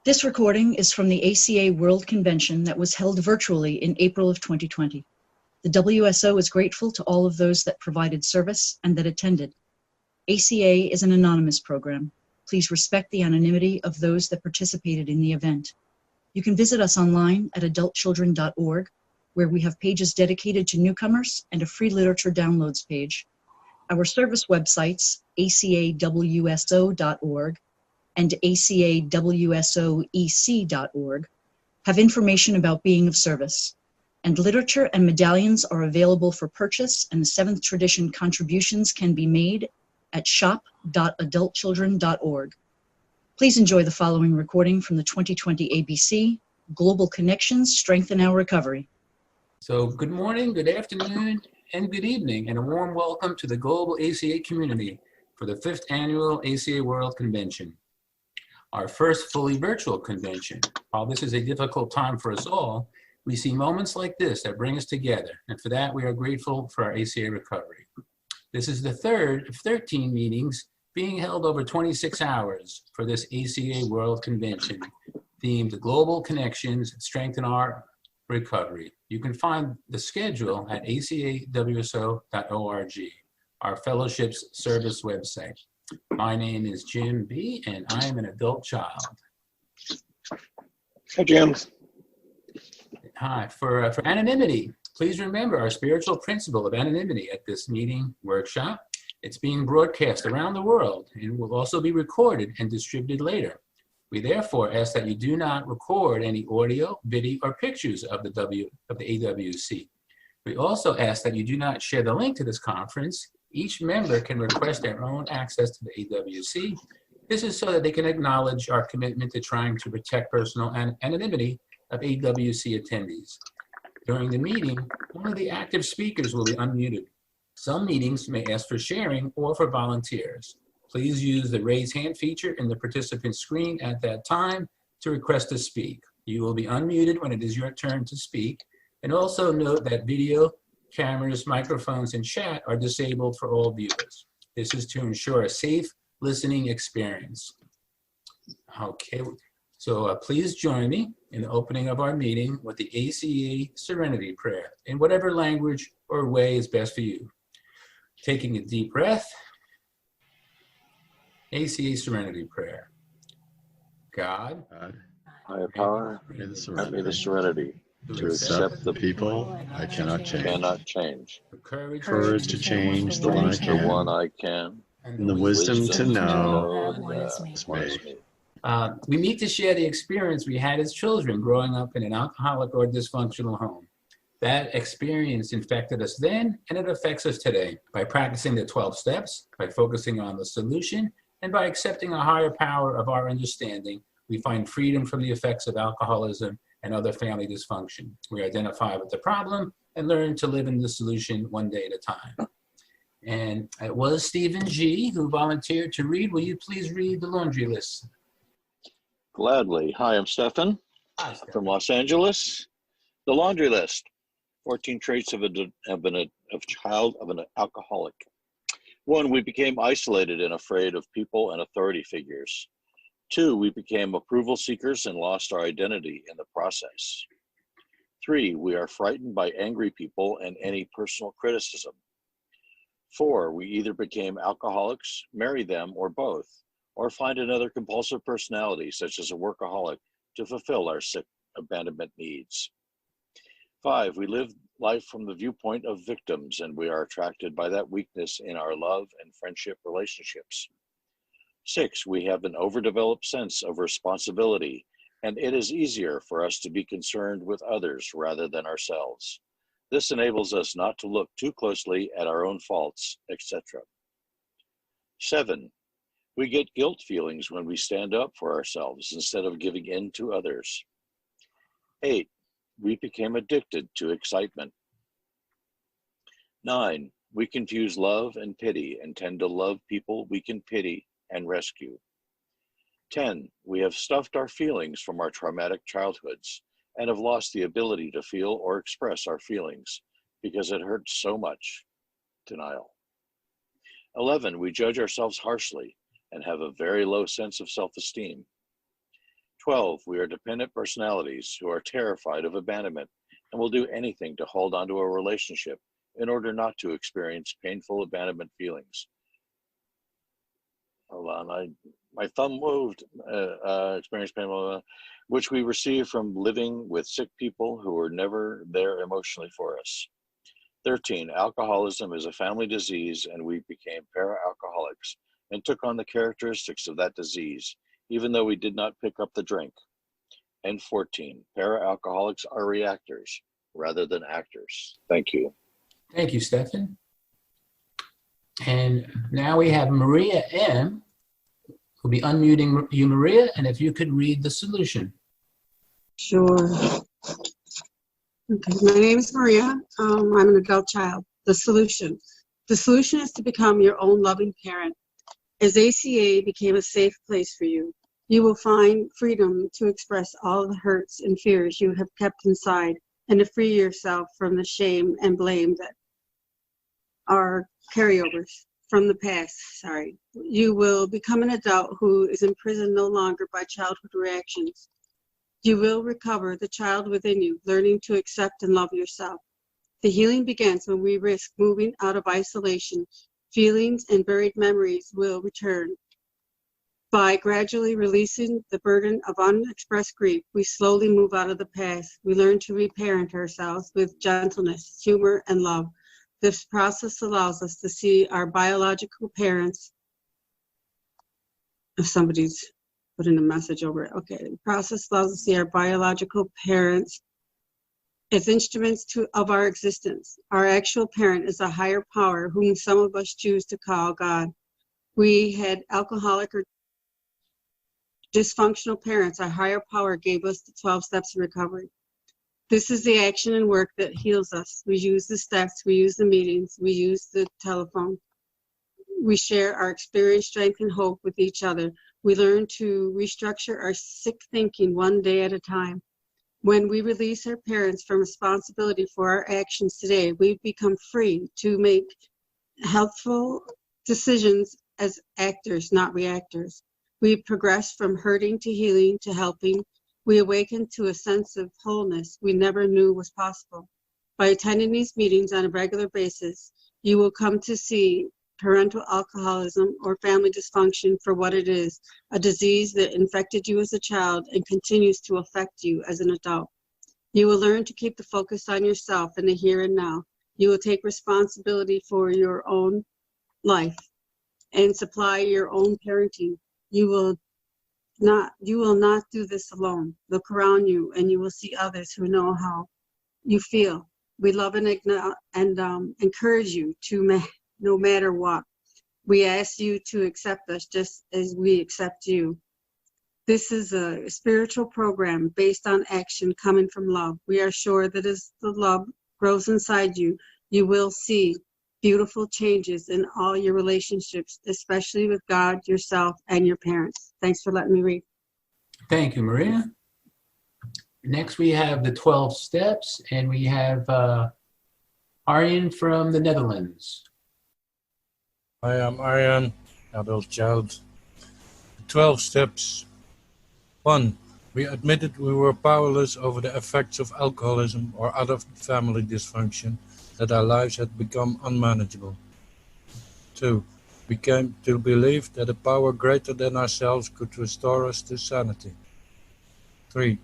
This recording is from the ACA World Convention that was held virtually in April of 2020. The WSO is grateful to all of those that provided service and that attended. ACA is an anonymous program. Please respect the anonymity of those that participated in the event. You can visit us online at adultchildren.org, where we have pages dedicated to newcomers and a free literature downloads page. Our service websites, acawso.org and acawsoec.org, have information about being of service, and literature and medallions are available for purchase, and the 7th tradition contributions can be made at shop.adultchildren.org. Please enjoy the following recording from the 2020 ABC, Global Connections Strengthen Our Recovery. So good morning, good afternoon, and good evening, and a warm welcome to the global ACA community for the 5th annual ACA World Convention, our first fully virtual convention. While this is a difficult time for us all, we see moments like this that bring us together, and for that we are grateful for our ACA recovery. This is the third of 13 meetings being held over 26 hours for this ACA World Convention, themed Global Connections Strengthen Our Recovery. You can find the schedule at acawso.org, our fellowship's service website. My name is Jim B., and I am an adult child. Hi, Jim. Hi. For anonymity, please remember our spiritual principle of anonymity at this meeting workshop. It's being broadcast around the world and will also be recorded and distributed later. We therefore ask that you do not record any audio, video, or pictures of the AWC. We also ask that you do not share the link to this conference. Each member can request their own access to the AWC. This is so that they can acknowledge our commitment to trying to protect personal anonymity of AWC attendees. During the meeting, one of the active speakers will be unmuted. Some meetings may ask for sharing or for volunteers. Please use the raise hand feature in the participant screen at that time to request to speak. You will be unmuted when it is your turn to speak. And also note that video, cameras, microphones, and chat are disabled for all viewers. This is to ensure a safe listening experience. Okay, so please join me in the opening of our meeting with the ACA Serenity Prayer in whatever language or way is best for you. Taking a deep breath, ACA Serenity Prayer. God, Higher power, grant me the serenity to accept the people I cannot change. the courage To change the one I can. And the wisdom to know that's me. We need to share the experience we had as children growing up in an alcoholic or dysfunctional home. That experience infected us then, and it affects us today. By practicing the 12 steps, by focusing on the solution, and by accepting a higher power of our understanding, we find freedom from the effects of alcoholism and other family dysfunction. We identify with the problem and learn to live in the solution one day at a time. And it was Stephen G. who volunteered to read. Will you please read the laundry list? Gladly. Hi, I'm Stefan from Los Angeles. The laundry list: 14 traits of an alcoholic. 1, we became isolated and afraid of people and authority figures. 2, we became approval seekers and lost our identity in the process. 3, we are frightened by angry people and any personal criticism. 4, we either became alcoholics, marry them, or both, or find another compulsive personality, such as a workaholic, to fulfill our sick abandonment needs. 5, we live life from the viewpoint of victims, and we are attracted by that weakness in our love and friendship relationships. 6, we have an overdeveloped sense of responsibility, and it is easier for us to be concerned with others rather than ourselves. This enables us not to look too closely at our own faults, etc. 7, we get guilt feelings when we stand up for ourselves instead of giving in to others. 8, we became addicted to excitement. 9, we confuse love and pity and tend to love people we can pity and rescue. 10, we have stuffed our feelings from our traumatic childhoods and have lost the ability to feel or express our feelings because it hurts so much. Denial. 11, we judge ourselves harshly and have a very low sense of self-esteem. 12, we are dependent personalities who are terrified of abandonment and will do anything to hold onto a relationship in order not to experience painful abandonment feelings. Hold on, my thumb moved. Experience painful, which we receive from living with sick people who were never there emotionally for us. 13, alcoholism is a family disease, and we became para-alcoholics and took on the characteristics of that disease, even though we did not pick up the drink. And 14, para-alcoholics are reactors rather than actors. Thank you. Thank you, Stefan. And now we have Maria M. We'll be unmuting you, Maria, and if you could read the solution. Sure. Okay, my name is Maria. I'm an adult child. The solution. The solution is to become your own loving parent. As ACA became a safe place for you, you will find freedom to express all the hurts and fears you have kept inside and to free yourself from the shame and blame that are carryovers from the past. You will become an adult who is imprisoned no longer by childhood reactions. You will recover the child within you, learning to accept and love yourself. The healing begins when we risk moving out of isolation. Feelings and buried memories will return. By gradually releasing the burden of unexpressed grief, we slowly move out of the past. We learn to reparent ourselves with gentleness, humor, and love. This process allows us to see our biological parents. If somebody's putting a message over it. Okay, the process allows us to see our biological parents as instruments of our existence. Our actual parent is a higher power whom some of us choose to call God. We had alcoholic or dysfunctional parents. Our higher power gave us the 12 steps of recovery. This is the action and work that heals us. We use the steps, we use the meetings, we use the telephone. We share our experience, strength, and hope with each other. We learn to restructure our sick thinking one day at a time. When we release our parents from responsibility for our actions today, we become free to make helpful decisions as actors, not reactors. We progress from hurting to healing to helping. We awaken to a sense of wholeness we never knew was possible. By attending these meetings on a regular basis, you will come to see parental alcoholism or family dysfunction for what it is, a disease that infected you as a child and continues to affect you as an adult. You will learn to keep the focus on yourself in the here and now. You will take responsibility for your own life and supply your own parenting. You will not do this alone. Look around you and you will see others who know how you feel. We love and encourage you to no matter what. We ask you to accept us just as we accept you. This is a spiritual program based on action coming from love. We are sure that as the love grows inside you, you will see beautiful changes in all your relationships, especially with God, yourself, and your parents. Thanks for letting me read. Thank you, Maria. Next, we have the 12 steps, and we have Arin from the Netherlands. I am Arin, adult child. 12 steps. 1. We admitted we were powerless over the effects of alcoholism or other family dysfunction, that our lives had become unmanageable. 2. We came to believe that a power greater than ourselves could restore us to sanity. 3.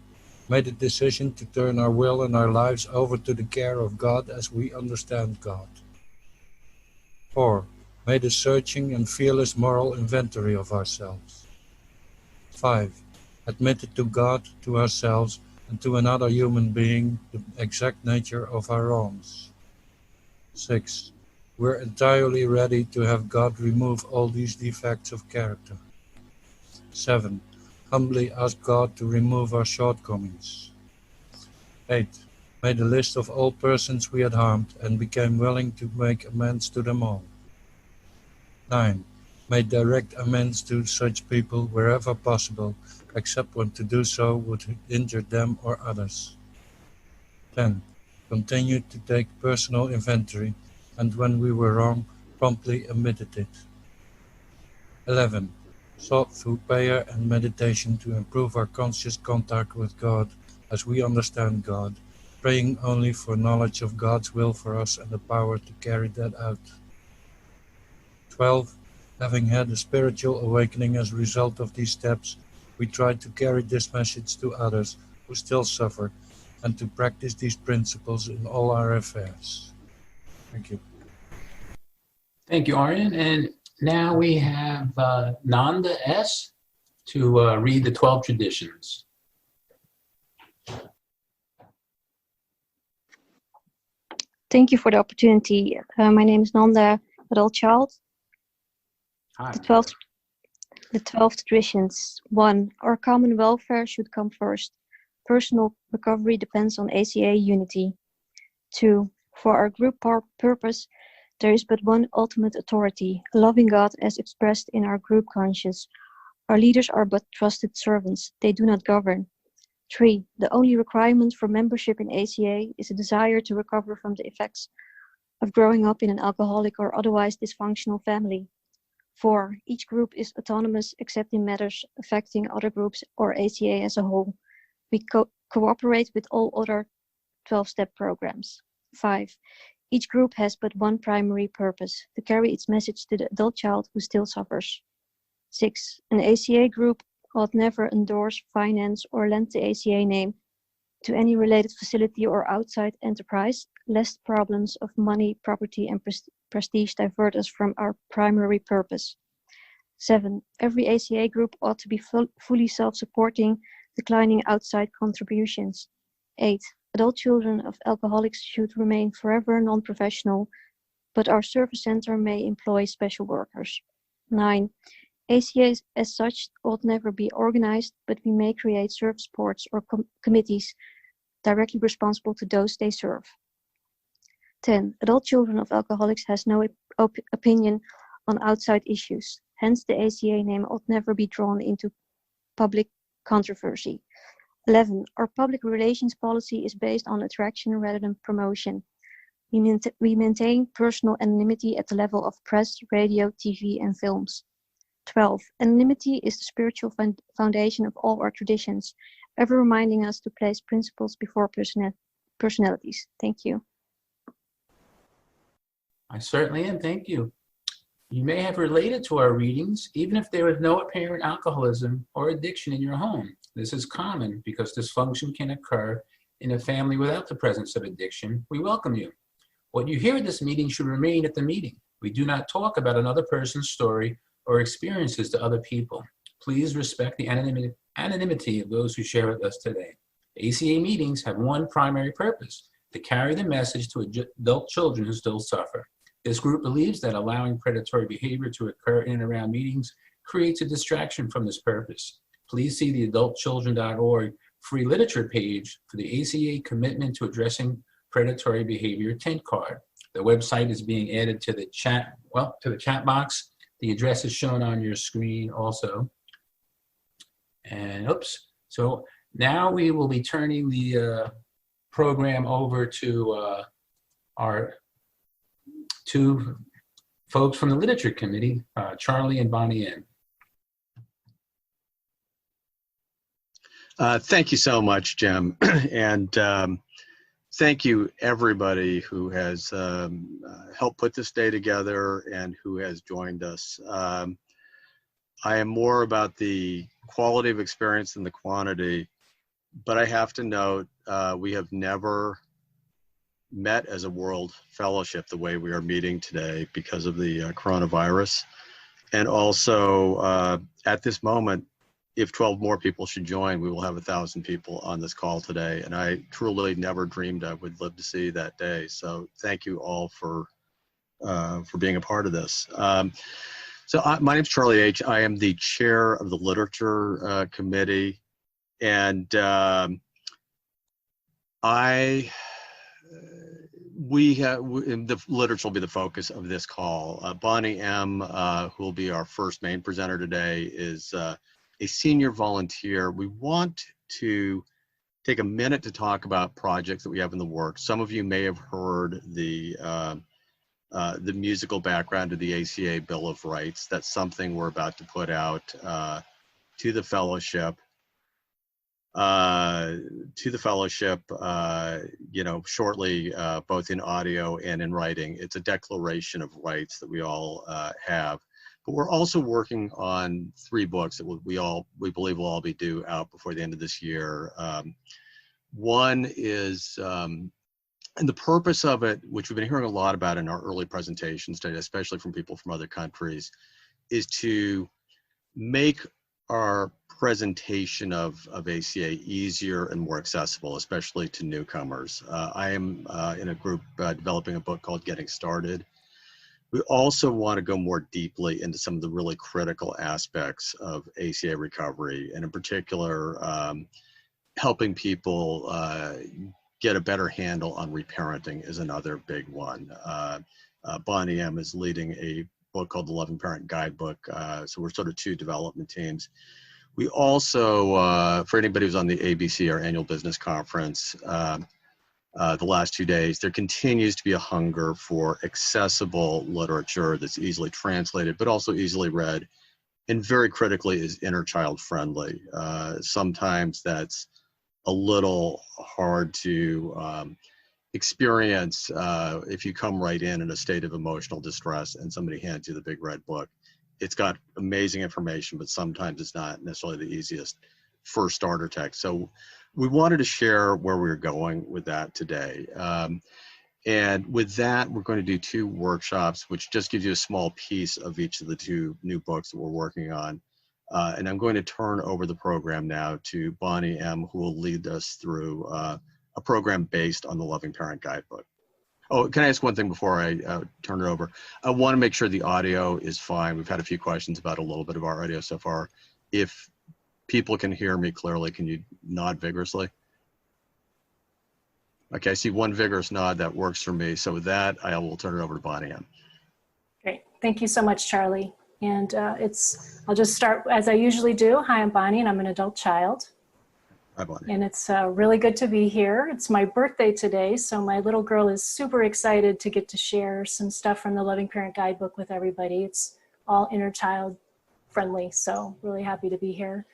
Made a decision to turn our will and our lives over to the care of God as we understand God. 4. Made a searching and fearless moral inventory of ourselves. 5. Admitted to God, to ourselves, and to another human being the exact nature of our wrongs. 6. We're entirely ready to have God remove all these defects of character. 7. Humbly ask God to remove our shortcomings. 8. Made a list of all persons we had harmed and became willing to make amends to them all. 9. Made direct amends to such people wherever possible, except when to do so would injure them or others. 10. Continued to take personal inventory, and when we were wrong, promptly admitted it. 11. sought through prayer and meditation to improve our conscious contact with God as we understand God, praying only for knowledge of God's will for us and the power to carry that out. 12. Having had a spiritual awakening as a result of these steps, we try to carry this message to others who still suffer and to practice these principles in all our affairs. Thank you. Thank you, Arin. And now we have Nanda S. to read the 12 traditions. Thank you for the opportunity. My name is Nanda, adult child. Hi. The 12 traditions. 1. Our common welfare should come first. Personal recovery depends on ACA unity. 2. For our group purpose, there is but one ultimate authority, a loving God as expressed in our group conscience. Our leaders are but trusted servants. They do not govern. 3. The only requirement for membership in ACA is a desire to recover from the effects of growing up in an alcoholic or otherwise dysfunctional family. 4. Each group is autonomous except in matters affecting other groups or ACA as a whole. We cooperate with all other 12-step programs. 5. Each group has but one primary purpose, to carry its message to the adult child who still suffers. 6. An ACA group ought never endorse, finance, or lend the ACA name to any related facility or outside enterprise, lest problems of money, property, and prestige divert us from our primary purpose. 7. Every ACA group ought to be fully self-supporting, declining outside contributions. 8. Adult children of alcoholics should remain forever non-professional, but our service center may employ special workers. 9. ACA as such ought never be organized, but we may create service boards or committees directly responsible to those they serve. 10. Adult children of alcoholics has no opinion on outside issues. Hence, the ACA name ought never be drawn into public controversy. 11. Our public relations policy is based on attraction rather than promotion. We maintain personal anonymity at the level of press, radio, TV, and films. 12. Anonymity is the spiritual foundation of all our traditions, ever reminding us to place principles before personalities. Thank you. I certainly am. Thank you. You may have related to our readings, even if there is no apparent alcoholism or addiction in your home. This is common because dysfunction can occur in a family without the presence of addiction. We welcome you. What you hear at this meeting should remain at the meeting. We do not talk about another person's story or experiences to other people. Please respect the anonymity of those who share with us today. ACA meetings have one primary purpose, to carry the message to adult children who still suffer. This group believes that allowing predatory behavior to occur in and around meetings creates a distraction from this purpose. Please see the adultchildren.org free literature page for the ACA commitment to addressing predatory behavior tent card. The website is being added to the chat box. The address is shown on your screen also. And oops, so now we will be turning the program over to our two folks from the Literature Committee, Charlie and Bonnie N. Thank you so much, Jim. And thank you, everybody who has helped put this day together and who has joined us. I am more about the quality of experience than the quantity, but I have to note we have never met as a world fellowship the way we are meeting today because of the coronavirus. And also at this moment, if 12 more people should join, we will have 1,000 people on this call today. And I truly never dreamed I would live to see that day. So thank you all for being a part of this. My name is Charlie H. I am the chair of the Literature Committee. And the literature will be the focus of this call. Bonnie M., who will be our first main presenter today, is a senior volunteer. We want to take a minute to talk about projects that we have in the works. Some of you may have heard the the musical background of the ACA Bill of Rights. That's something we're about to put out to the fellowship. Shortly, both in audio and in writing. It's a declaration of rights that we all have. But we're also working on 3 books that we believe will all be due out before the end of this year. One is, and the purpose of it, which we've been hearing a lot about in our early presentations today, especially from people from other countries, is to make our presentation of ACA easier and more accessible, especially to newcomers. I am in a group developing a book called Getting Started. We also want to go more deeply into some of the really critical aspects of ACA recovery, and in particular, helping people get a better handle on reparenting is another big one. Bonnie M is leading a book called The Loving Parent Guidebook, so we're sort of 2 development teams. We also, for anybody who's on the ABC, our annual business conference, the last 2 days, there continues to be a hunger for accessible literature that's easily translated, but also easily read, and very critically is inner child friendly. Sometimes that's a little hard to experience if you come right in a state of emotional distress and somebody hands you the big red book. It's got amazing information, but sometimes it's not necessarily the easiest first starter text. So we wanted to share where we're going with that today. And with that, we're going to do 2 workshops, which just gives you a small piece of each of the 2 new books that we're working on. And I'm going to turn over the program now to Bonnie M., who will lead us through a program based on the Loving Parent Guidebook. Oh, can I ask one thing before I turn it over? I want to make sure the audio is fine. We've had a few questions about a little bit of our audio so far. If people can hear me clearly, can you nod vigorously? Okay, I see one vigorous nod. That works for me. So with that, I will turn it over to Bonnie M. Great. Thank you so much, Charlie. And I'll just start as I usually do. Hi, I'm Bonnie, and I'm an adult child. Hi, Bonnie. And it's really good to be here. It's my birthday today, so my little girl is super excited to get to share some stuff from the Loving Parent Guidebook with everybody. It's all inner child friendly, so really happy to be here.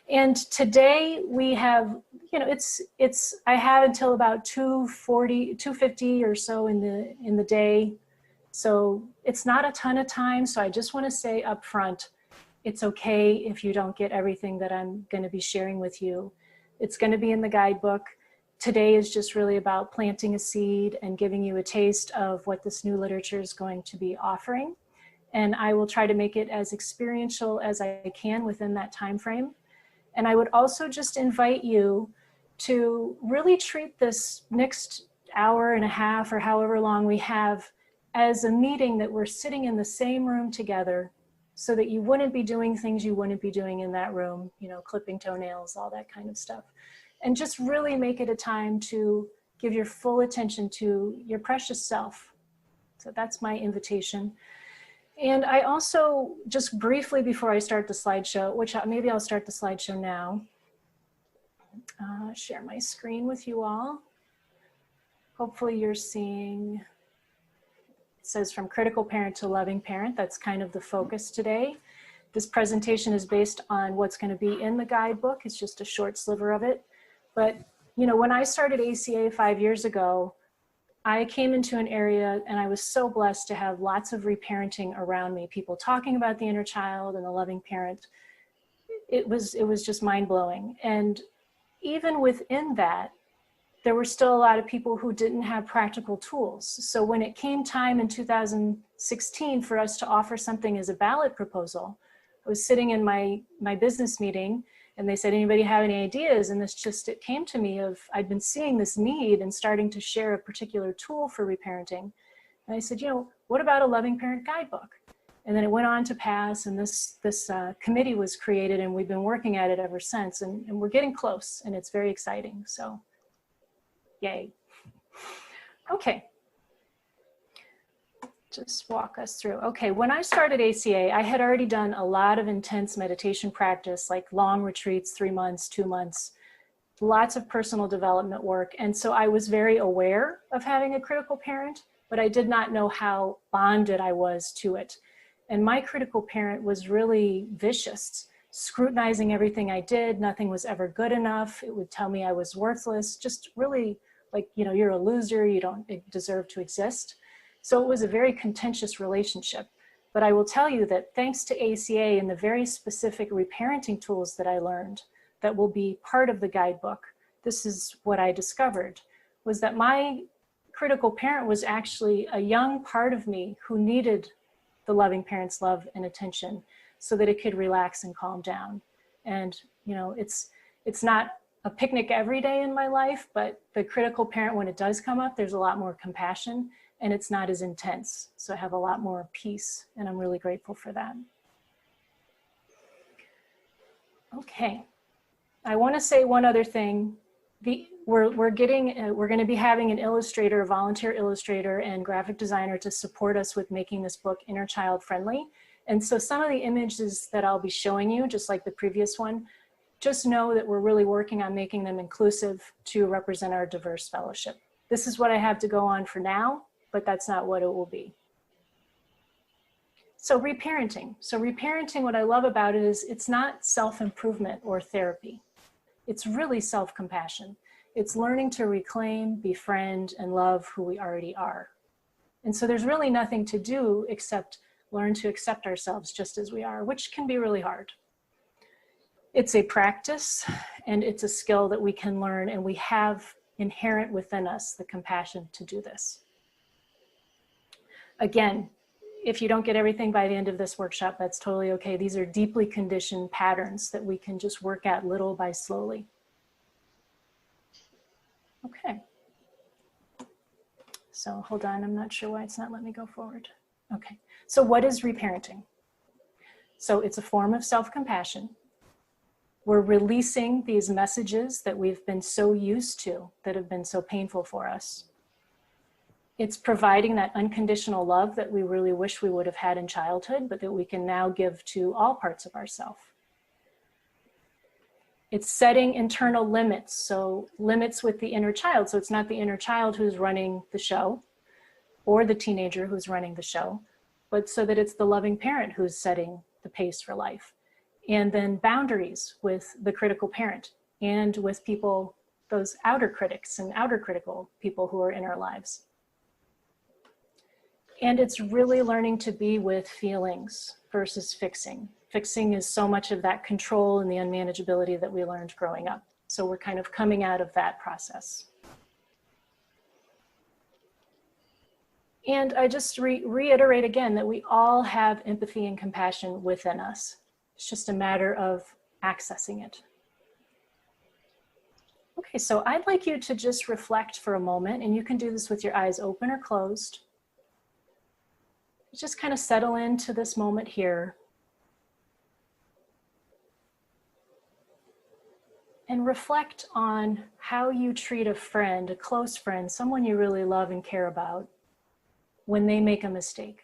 And today we have, I have until about 2:50 or so in the day. So it's not a ton of time. So I just want to say up front, it's okay if you don't get everything that I'm going to be sharing with you. It's going to be in the guidebook. Today is just really about planting a seed and giving you a taste of what this new literature is going to be offering. And I will try to make it as experiential as I can within that time frame. And I would also just invite you to really treat this next hour and a half or however long we have as a meeting that we're sitting in the same room together, so that you wouldn't be doing things you wouldn't be doing in that room, clipping toenails, all that kind of stuff. And just really make it a time to give your full attention to your precious self. So that's my invitation. And I also, just briefly before I start the slideshow, which maybe I'll start the slideshow now, share my screen with you all. Hopefully you're seeing, it says from critical parent to loving parent. That's kind of the focus today. This presentation is based on what's going to be in the guidebook. It's just a short sliver of it. But, when I started ACA 5 years ago, I came into an area and I was so blessed to have lots of reparenting around me, people talking about the inner child and the loving parent. It was just mind-blowing. And even within that, there were still a lot of people who didn't have practical tools. So when it came time in 2016 for us to offer something as a ballot proposal, I was sitting in my business meeting and they said, anybody have any ideas? And it came to me of, I'd been seeing this need and starting to share a particular tool for reparenting. And I said, what about a loving parent guidebook? And then it went on to pass, and this committee was created, and we've been working at it ever since, and we're getting close, and it's very exciting, so yay. Okay. Just walk us through. Okay, when I started ACA, I had already done a lot of intense meditation practice, like long retreats, 3 months, 2 months, lots of personal development work. And so I was very aware of having a critical parent, but I did not know how bonded I was to it. And my critical parent was really vicious, scrutinizing everything I did. Nothing was ever good enough. It would tell me I was worthless, just really like, you know, you're a loser, you don't deserve to exist. So it was a very contentious relationship. But I will tell you that thanks to ACA and the very specific reparenting tools that I learned that will be part of the guidebook, this is what I discovered, was that my critical parent was actually a young part of me who needed the loving parent's love and attention so that it could relax and calm down. And, you know, it's not a picnic every day in my life, but the critical parent, when it does come up, there's a lot more compassion and it's not as intense. So I have a lot more peace, and I'm really grateful for that. Okay, I want to say one other thing. We're going to be having an illustrator, a volunteer illustrator and graphic designer to support us with making this book inner child friendly. And so some of the images that I'll be showing you, just like the previous one, just know that we're really working on making them inclusive to represent our diverse fellowship. This is what I have to go on for now, but that's not what it will be. So reparenting. So reparenting, what I love about it is it's not self-improvement or therapy. It's really self-compassion. It's learning to reclaim, befriend, and love who we already are. And so there's really nothing to do except learn to accept ourselves just as we are, which can be really hard. It's a practice and it's a skill that we can learn, and we have inherent within us the compassion to do this. Again, if you don't get everything by the end of this workshop, that's totally okay. These are deeply conditioned patterns that we can just work at little by slowly. Okay. So hold on, I'm not sure why it's not letting me go forward. Okay, so what is reparenting? So it's a form of self-compassion. We're releasing these messages that we've been so used to, that have been so painful for us. It's providing that unconditional love that we really wish we would have had in childhood, but that we can now give to all parts of ourselves. It's setting internal limits, so limits with the inner child. So it's not the inner child who's running the show or the teenager who's running the show, but so that it's the loving parent who's setting the pace for life. And then boundaries with the critical parent and with people, those outer critics and outer critical people who are in our lives. And it's really learning to be with feelings versus fixing. Fixing is so much of that control and the unmanageability that we learned growing up. So we're kind of coming out of that process. And I just reiterate again that we all have empathy and compassion within us. It's just a matter of accessing it. Okay, so I'd like you to just reflect for a moment, and you can do this with your eyes open or closed. Just kind of settle into this moment here. And reflect on how you treat a friend, a close friend, someone you really love and care about, when they make a mistake.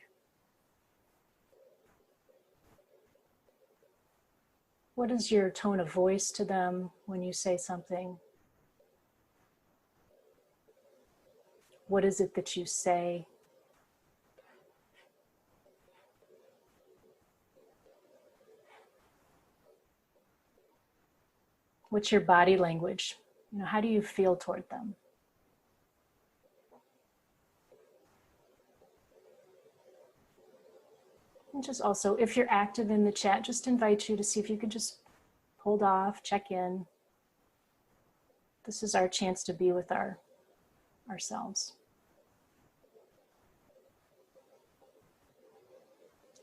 What is your tone of voice to them when you say something? What is it that you say? What's your body language? You know, how do you feel toward them? And just also, if you're active in the chat, just invite you to see if you could just hold off, check in. This is our chance to be with ourselves.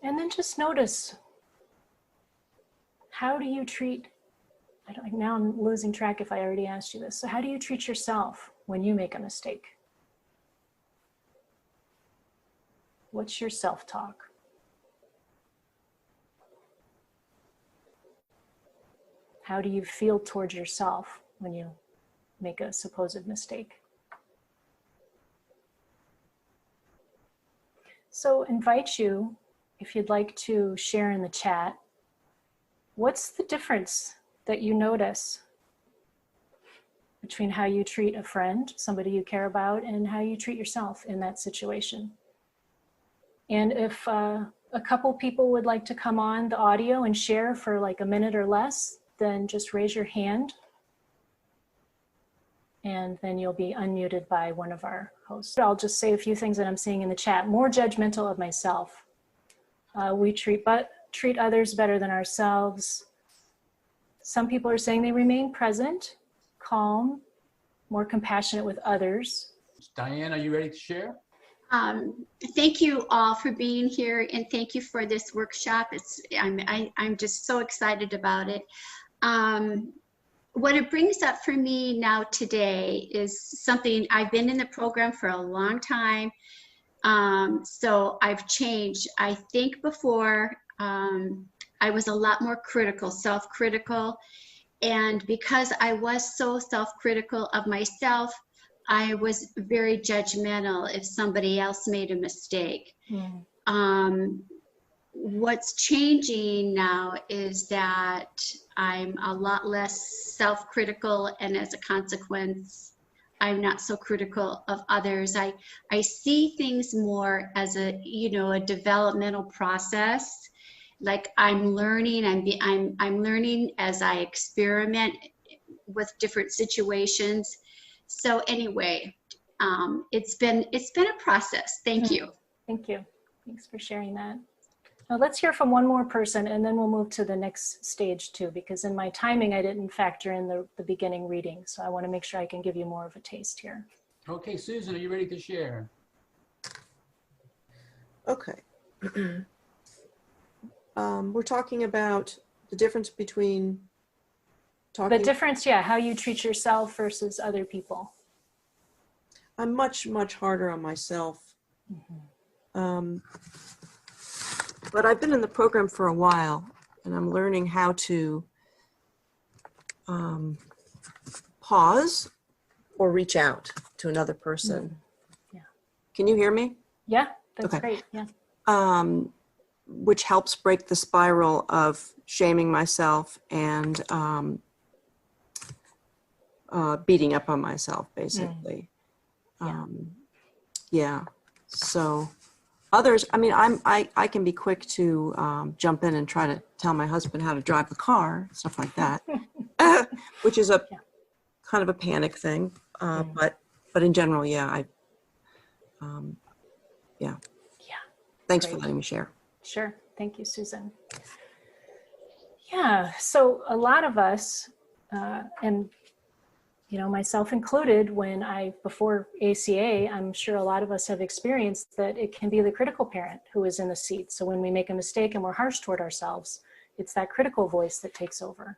And then just notice, how do you treat, now I'm losing track if I already asked you this. So how do you treat yourself when you make a mistake? What's your self-talk? How do you feel towards yourself when you make a supposed mistake? So invite you, if you'd like to share in the chat, what's the difference that you notice between how you treat a friend, somebody you care about, and how you treat yourself in that situation. And if a couple people would like to come on the audio and share for like a minute or less, then just raise your hand. And then you'll be unmuted by one of our hosts. I'll just say a few things that I'm seeing in the chat. More judgmental of myself. We treat others better than ourselves. Some people are saying they remain present, calm, more compassionate with others. Diane, are you ready to share? Thank you all for being here, and thank you for this workshop. I'm just so excited about it. What it brings up for me now today is something I've been in the program for a long time. So I've changed. I think before I was a lot more critical, self-critical. And because I was so self-critical of myself, I was very judgmental if somebody else made a mistake. What's changing now is that I'm a lot less self-critical, and as a consequence, I'm not so critical of others. I see things more as a developmental process. Like I'm learning, I'm learning as I experiment with different situations. So anyway, it's been a process. Thank you. Thank you. Thanks for sharing that. Now let's hear from one more person, and then we'll move to the next stage too, because in my timing, I didn't factor in the beginning reading. So I want to make sure I can give you more of a taste here. Okay, Susan, are you ready to share? Okay. We're talking about the difference between talking. The difference, yeah, how you treat yourself versus other people. I'm much, much harder on myself. But I've been in the program for a while, and I'm learning how to pause or reach out to another person. Yeah. Can you hear me? Yeah, that's Okay. great. Yeah. Which helps break the spiral of shaming myself and beating up on myself, basically. Yeah. So others, I mean, I can be quick to jump in and try to tell my husband how to drive the car, stuff like that, which is a kind of a panic thing. But in general, yeah, yeah. Thanks for letting me share. Sure. Thank you, Susan. Yeah. So a lot of us, and myself included, before ACA, I'm sure a lot of us have experienced that it can be the critical parent who is in the seat. So when we make a mistake and we're harsh toward ourselves, it's that critical voice that takes over.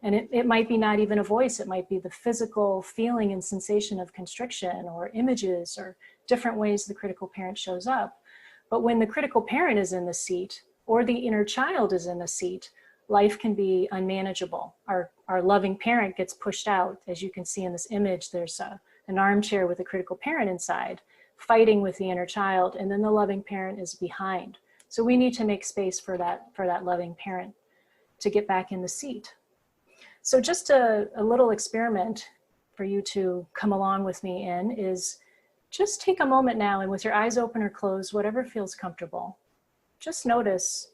And it might be not even a voice, it might be the physical feeling and sensation of constriction, or images, or different ways the critical parent shows up. But when the critical parent is in the seat, or the inner child is in the seat, life can be unmanageable. Our loving parent gets pushed out. As you can see in this image, there's an armchair with a critical parent inside, fighting with the inner child, and then the loving parent is behind. So we need to make space for that loving parent to get back in the seat. So just a little experiment for you to come along with me in is just take a moment now, and with your eyes open or closed, whatever feels comfortable, just notice,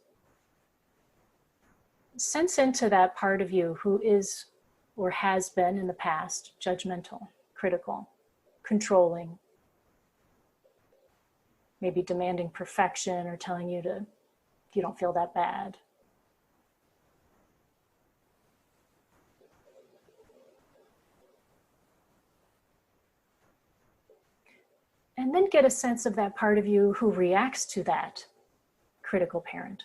sense into that part of you who is or has been in the past judgmental, critical, controlling, maybe demanding perfection or telling you you don't feel that bad. And then get a sense of that part of you who reacts to that critical parent.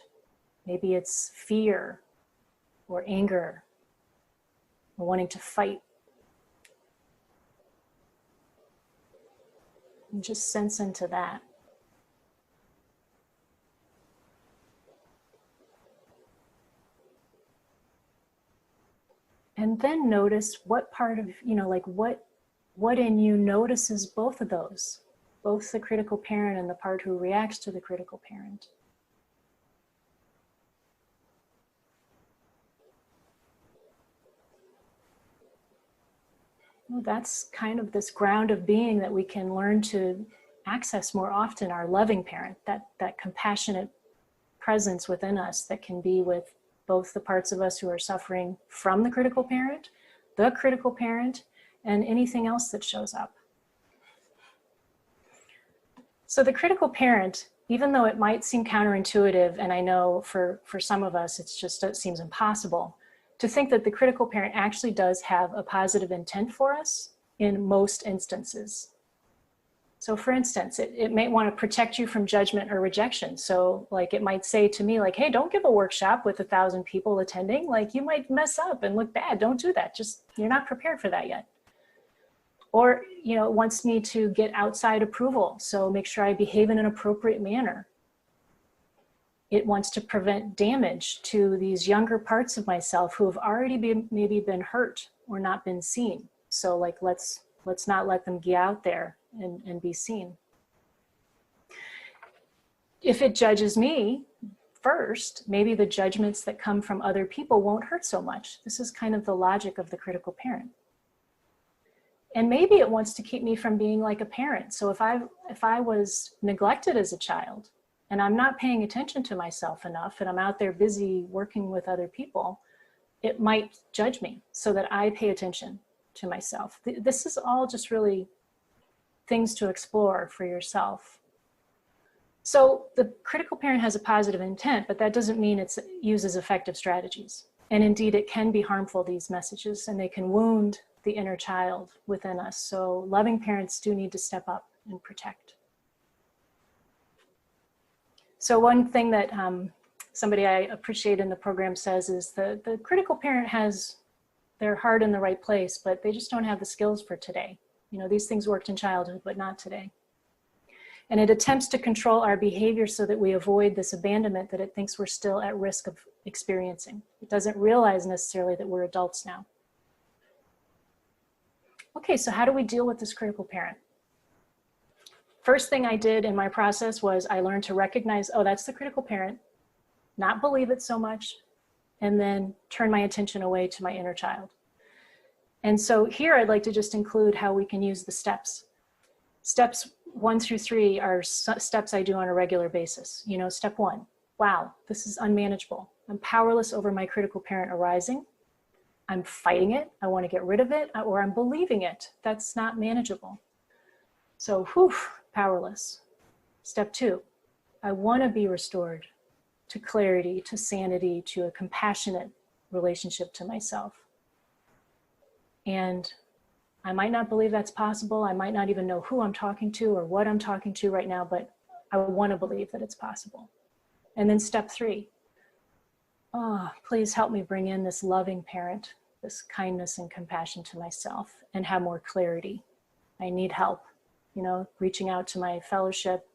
Maybe it's fear or anger or wanting to fight. And just sense into that. And then notice what part of, what in you notices both of those, both the critical parent and the part who reacts to the critical parent. Well, that's kind of this ground of being that we can learn to access more often, our loving parent, that compassionate presence within us that can be with both the parts of us who are suffering from the critical parent, and anything else that shows up. So the critical parent, even though it might seem counterintuitive, and I know for some of us it seems impossible, to think that the critical parent actually does have a positive intent for us in most instances. So for instance, it may want to protect you from judgment or rejection. So like it might say to me like, hey, don't give a workshop with 1,000 people attending. Like you might mess up and look bad. Don't do that. You're not prepared for that yet. Or, it wants me to get outside approval. So make sure I behave in an appropriate manner. It wants to prevent damage to these younger parts of myself who have already maybe been hurt or not been seen. So like, let's not let them get out there and be seen. If it judges me first, maybe the judgments that come from other people won't hurt so much. This is kind of the logic of the critical parent. And maybe it wants to keep me from being like a parent. So if I was neglected as a child and I'm not paying attention to myself enough and I'm out there busy working with other people, it might judge me so that I pay attention to myself. This is all just really things to explore for yourself. So the critical parent has a positive intent, but that doesn't mean it uses effective strategies. And indeed, it can be harmful, these messages, and they can wound the inner child within us. So loving parents do need to step up and protect. So one thing that somebody I appreciate in the program says is the critical parent has their heart in the right place, but they just don't have the skills for today. These things worked in childhood, but not today. And it attempts to control our behavior so that we avoid this abandonment that it thinks we're still at risk of experiencing. It doesn't realize necessarily that we're adults now. Okay, so how do we deal with this critical parent? First thing I did in my process was I learned to recognize, oh, that's the critical parent, not believe it so much, and then turn my attention away to my inner child. And so here I'd like to just include how we can use the steps. Steps 1 through 3 are steps I do on a regular basis. Step 1, wow, this is unmanageable. I'm powerless over my critical parent arising. I'm fighting it, I want to get rid of it, or I'm believing it. That's not manageable. So, powerless. Step 2, I want to be restored to clarity, to sanity, to a compassionate relationship to myself. And I might not believe that's possible. I might not even know who I'm talking to or what I'm talking to right now, but I want to believe that it's possible. And then step 3, oh, please help me bring in this loving parent, this kindness and compassion to myself, and have more clarity. I need help, reaching out to my fellowship,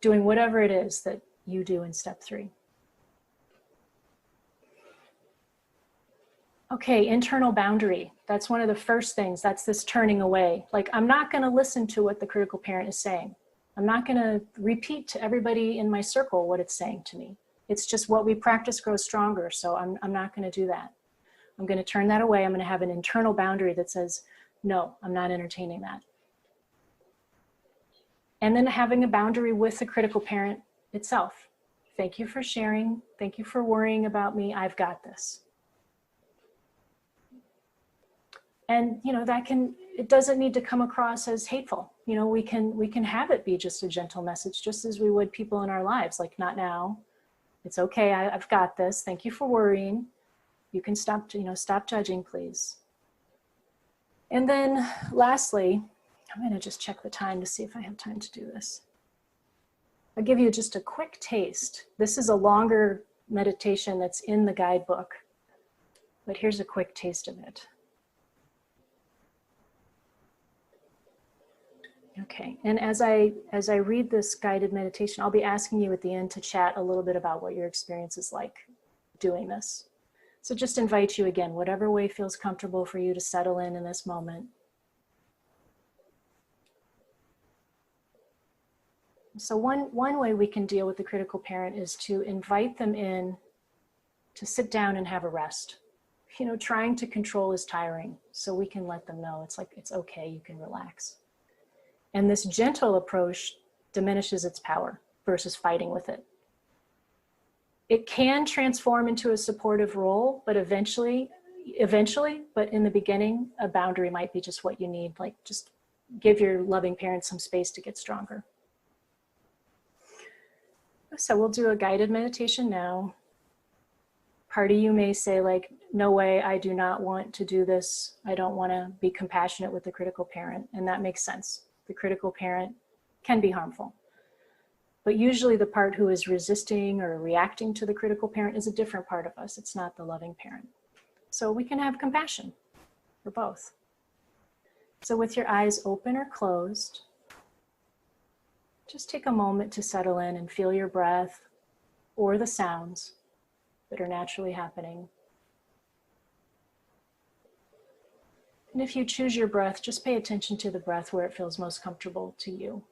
doing whatever it is that you do in step 3. Okay, internal boundary. That's one of the first things. That's this turning away. Like, I'm not going to listen to what the critical parent is saying. I'm not going to repeat to everybody in my circle what it's saying to me. It's just what we practice grows stronger. So I'm not going to do that. I'm going to turn that away. I'm going to have an internal boundary that says, no, I'm not entertaining that. And then having a boundary with the critical parent itself. Thank you for sharing. Thank you for worrying about me. I've got this. And it doesn't need to come across as hateful. We can have it be just a gentle message, just as we would people in our lives, like, not now. It's okay, I've got this. Thank you for worrying. You can stop judging, please. And then lastly, I'm going to just check the time to see if I have time to do this. I'll give you just a quick taste. This is a longer meditation that's in the guidebook, but here's a quick taste of it. Okay, and as I read this guided meditation, I'll be asking you at the end to chat a little bit about what your experience is like doing this. So just invite you again, whatever way feels comfortable for you to settle in this moment. So one way we can deal with the critical parent is to invite them in to sit down and have a rest. you know, trying to control is tiring. So we can let them know it's like, it's okay, you can relax. And this gentle approach diminishes its power versus fighting with it. It can transform into a supportive role, but eventually, but in the beginning, a boundary might be just what you need. Like, just give your loving parents some space to get stronger. So we'll do a guided meditation now. Part of you may say, like, no way, I do not want to do this. I don't want to be compassionate with the critical parent. And that makes sense. The critical parent can be harmful. But usually the part who is resisting or reacting to the critical parent is a different part of us. It's not the loving parent. So we can have compassion for both. So with your eyes open or closed, just take a moment to settle in and feel your breath or the sounds that are naturally happening. And if you choose your breath, just pay attention to the breath where it feels most comfortable to you.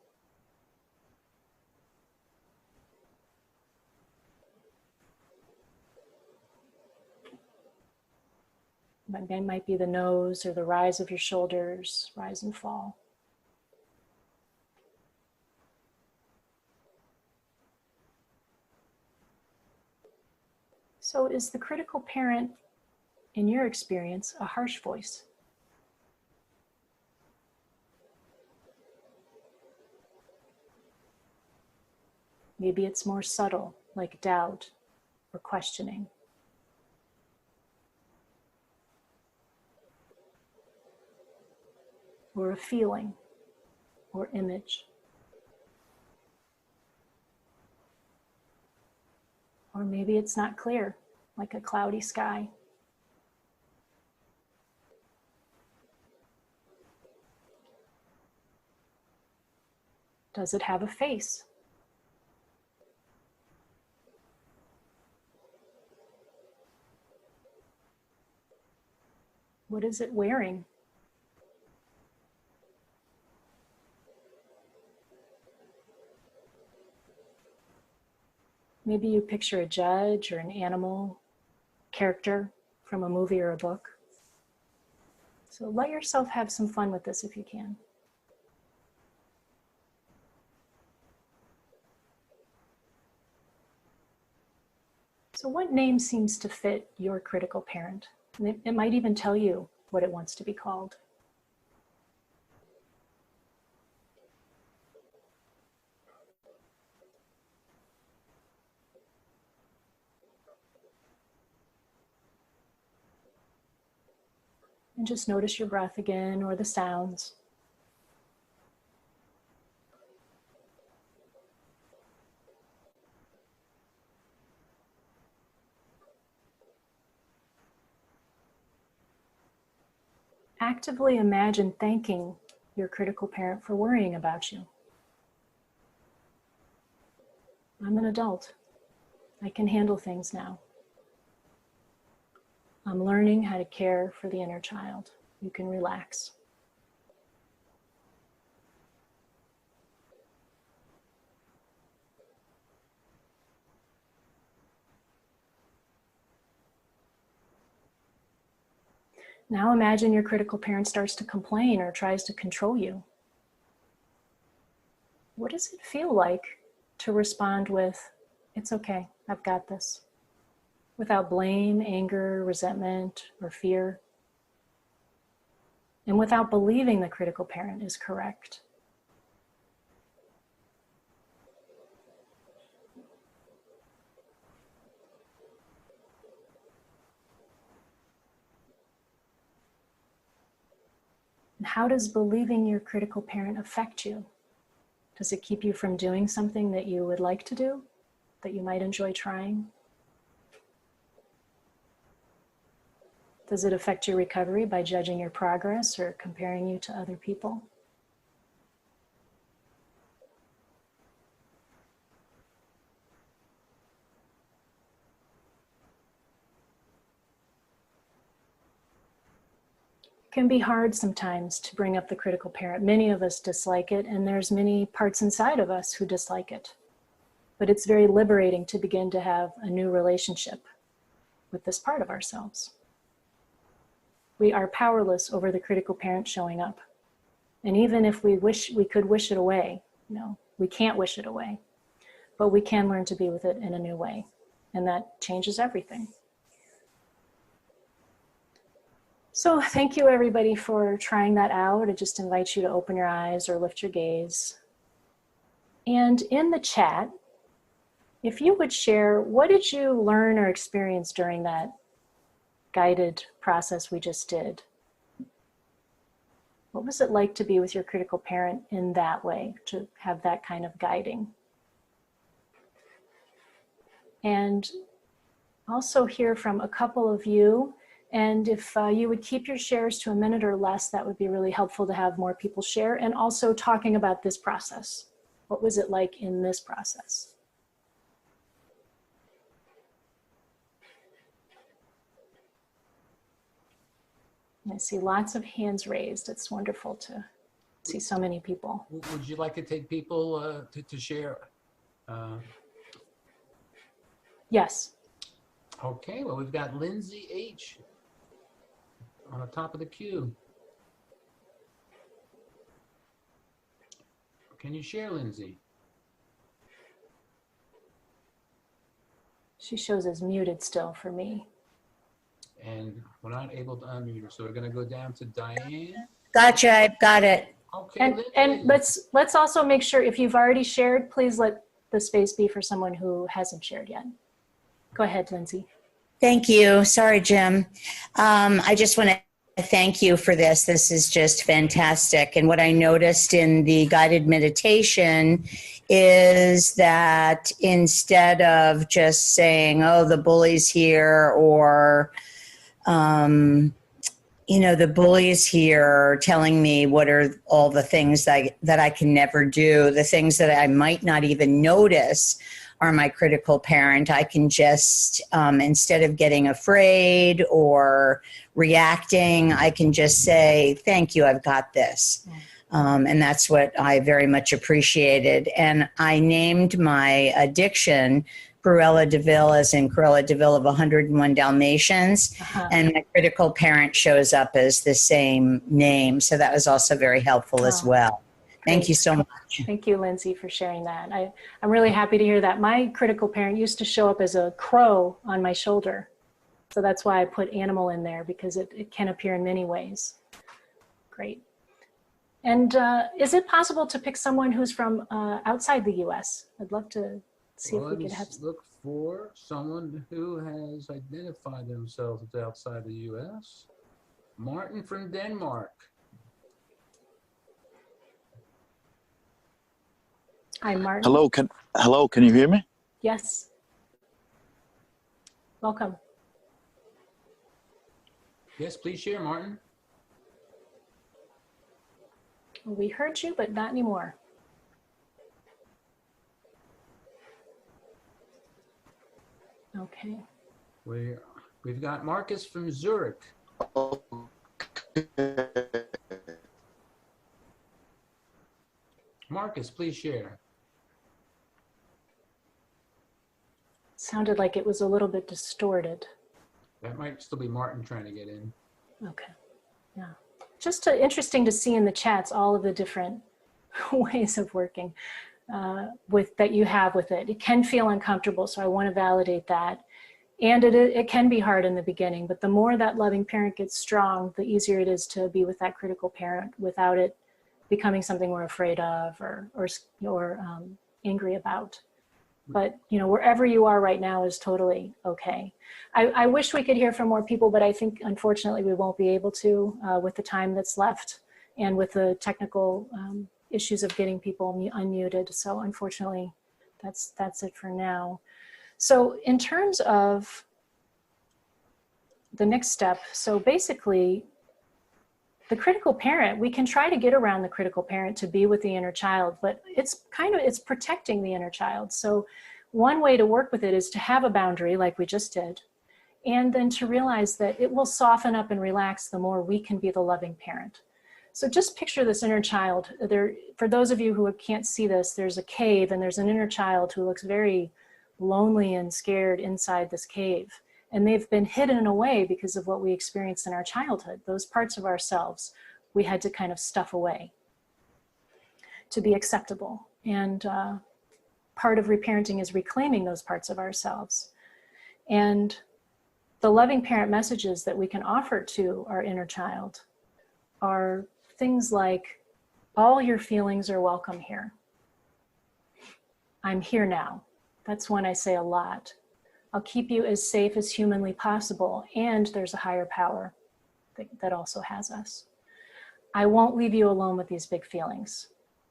It might be the nose or the rise of your shoulders, rise and fall. So is the critical parent, in your experience, a harsh voice? Maybe it's more subtle, like doubt or questioning. Or a feeling or image. Or maybe it's not clear, like a cloudy sky. Does it have a face? What is it wearing? Maybe you picture a judge or an animal, character from a movie or a book. So let yourself have some fun with this if you can. So what name seems to fit your critical parent? And it might even tell you what it wants to be called. And just notice your breath again or the sounds. Actively imagine thanking your critical parent for worrying about you. I'm an adult. I can handle things now. I'm learning how to care for the inner child. You can relax. Now imagine your critical parent starts to complain or tries to control you. What does it feel like to respond with, it's okay, I've got this, without blame, anger, resentment, or fear, and without believing the critical parent is correct? And how does believing your critical parent affect you? Does it keep you from doing something that you would like to do, that you might enjoy trying? Does it affect your recovery by judging your progress or comparing you to other people? It can be hard sometimes to bring up the critical parent. Many of us dislike it, and there's many parts inside of us who dislike it. But it's very liberating to begin to have a new relationship with this part of ourselves. we are powerless over the critical parent showing up. And even if we wish, we could wish it away, we can't wish it away, but we can learn to be with it in a new way. And that changes everything. So thank you everybody for trying that out. I just invite you to open your eyes or lift your gaze. And in the chat, if you would share, what did you learn or experience during that guided process we just did? What was it like to be with your critical parent in that way, to have that kind of guiding? And also hear from a couple of you. And if you would keep your shares to a minute or less, that would be really helpful to have more people share. And also talking about this process. What was it like in this process? I see lots of hands raised. It's wonderful to see so many people. Would you like to take people to share? Yes. Okay, well, we've got Lindsay H. on the top of the queue. Can you share, Lindsay? She shows as muted still for me. And we're not able to unmute her, so we're going to go down to Diane. Gotcha, I've got it. Okay, And let's also make sure, if you've already shared, please let the space be for someone who hasn't shared yet. Go ahead, Lindsay. Thank you. Sorry, Jim. I just want to thank you for this. This is just fantastic. And what I noticed in the guided meditation is that instead of just saying, oh, the bully's here, or the bullies here telling me what are all the things that I can never do, the things that I might not even notice are my critical parent. I can just, instead of getting afraid or reacting, I can just say, thank you, I've got this. And that's what I very much appreciated. And I named my addiction Cruella de Vil, as in Cruella de Vil of 101 Dalmatians. And my critical parent shows up as the same name. So that was also very helpful as well. Thank you so much. Thank you, Lindsay, for sharing that. I'm really happy to hear that. My critical parent used to show up as a crow on my shoulder. So that's why I put animal in there, because it can appear in many ways. Great. And is it possible to pick someone who's from outside the US? I'd love to see if we could have. Look for someone who has identified themselves as outside the US. Martin from Denmark. Hi, Martin. Hello, can you hear me? Yes. Welcome. Yes, please share, Martin. We heard you, but not anymore. Okay. We've got Marcus from Zurich. Marcus, please share. Sounded like it was a little bit distorted. That might still be Martin trying to get in. Okay. Yeah. Just interesting to see in the chats all of the different ways of working that you have with it. It can feel uncomfortable, so I want to validate that. And it can be hard in the beginning, but the more that loving parent gets strong, the easier it is to be with that critical parent without it becoming something we're afraid of or angry about. But wherever you are right now is totally okay. I wish we could hear from more people, but I think unfortunately we won't be able to with the time that's left and with the technical issues of getting people unmuted. So unfortunately, that's it for now. So in terms of the next step, so basically the critical parent, we can try to get around the critical parent to be with the inner child, but it's protecting the inner child. So one way to work with it is to have a boundary like we just did, and then to realize that it will soften up and relax the more we can be the loving parent. So just picture this inner child. For those of you who can't see this, there's a cave and there's an inner child who looks very lonely and scared inside this cave. And they've been hidden away because of what we experienced in our childhood. Those parts of ourselves we had to kind of stuff away to be acceptable. And part of reparenting is reclaiming those parts of ourselves. And the loving parent messages that we can offer to our inner child are things like, all your feelings are welcome here. I'm here now. That's one I say a lot. I'll keep you as safe as humanly possible, and there's a higher power that also has us. I won't leave you alone with these big feelings.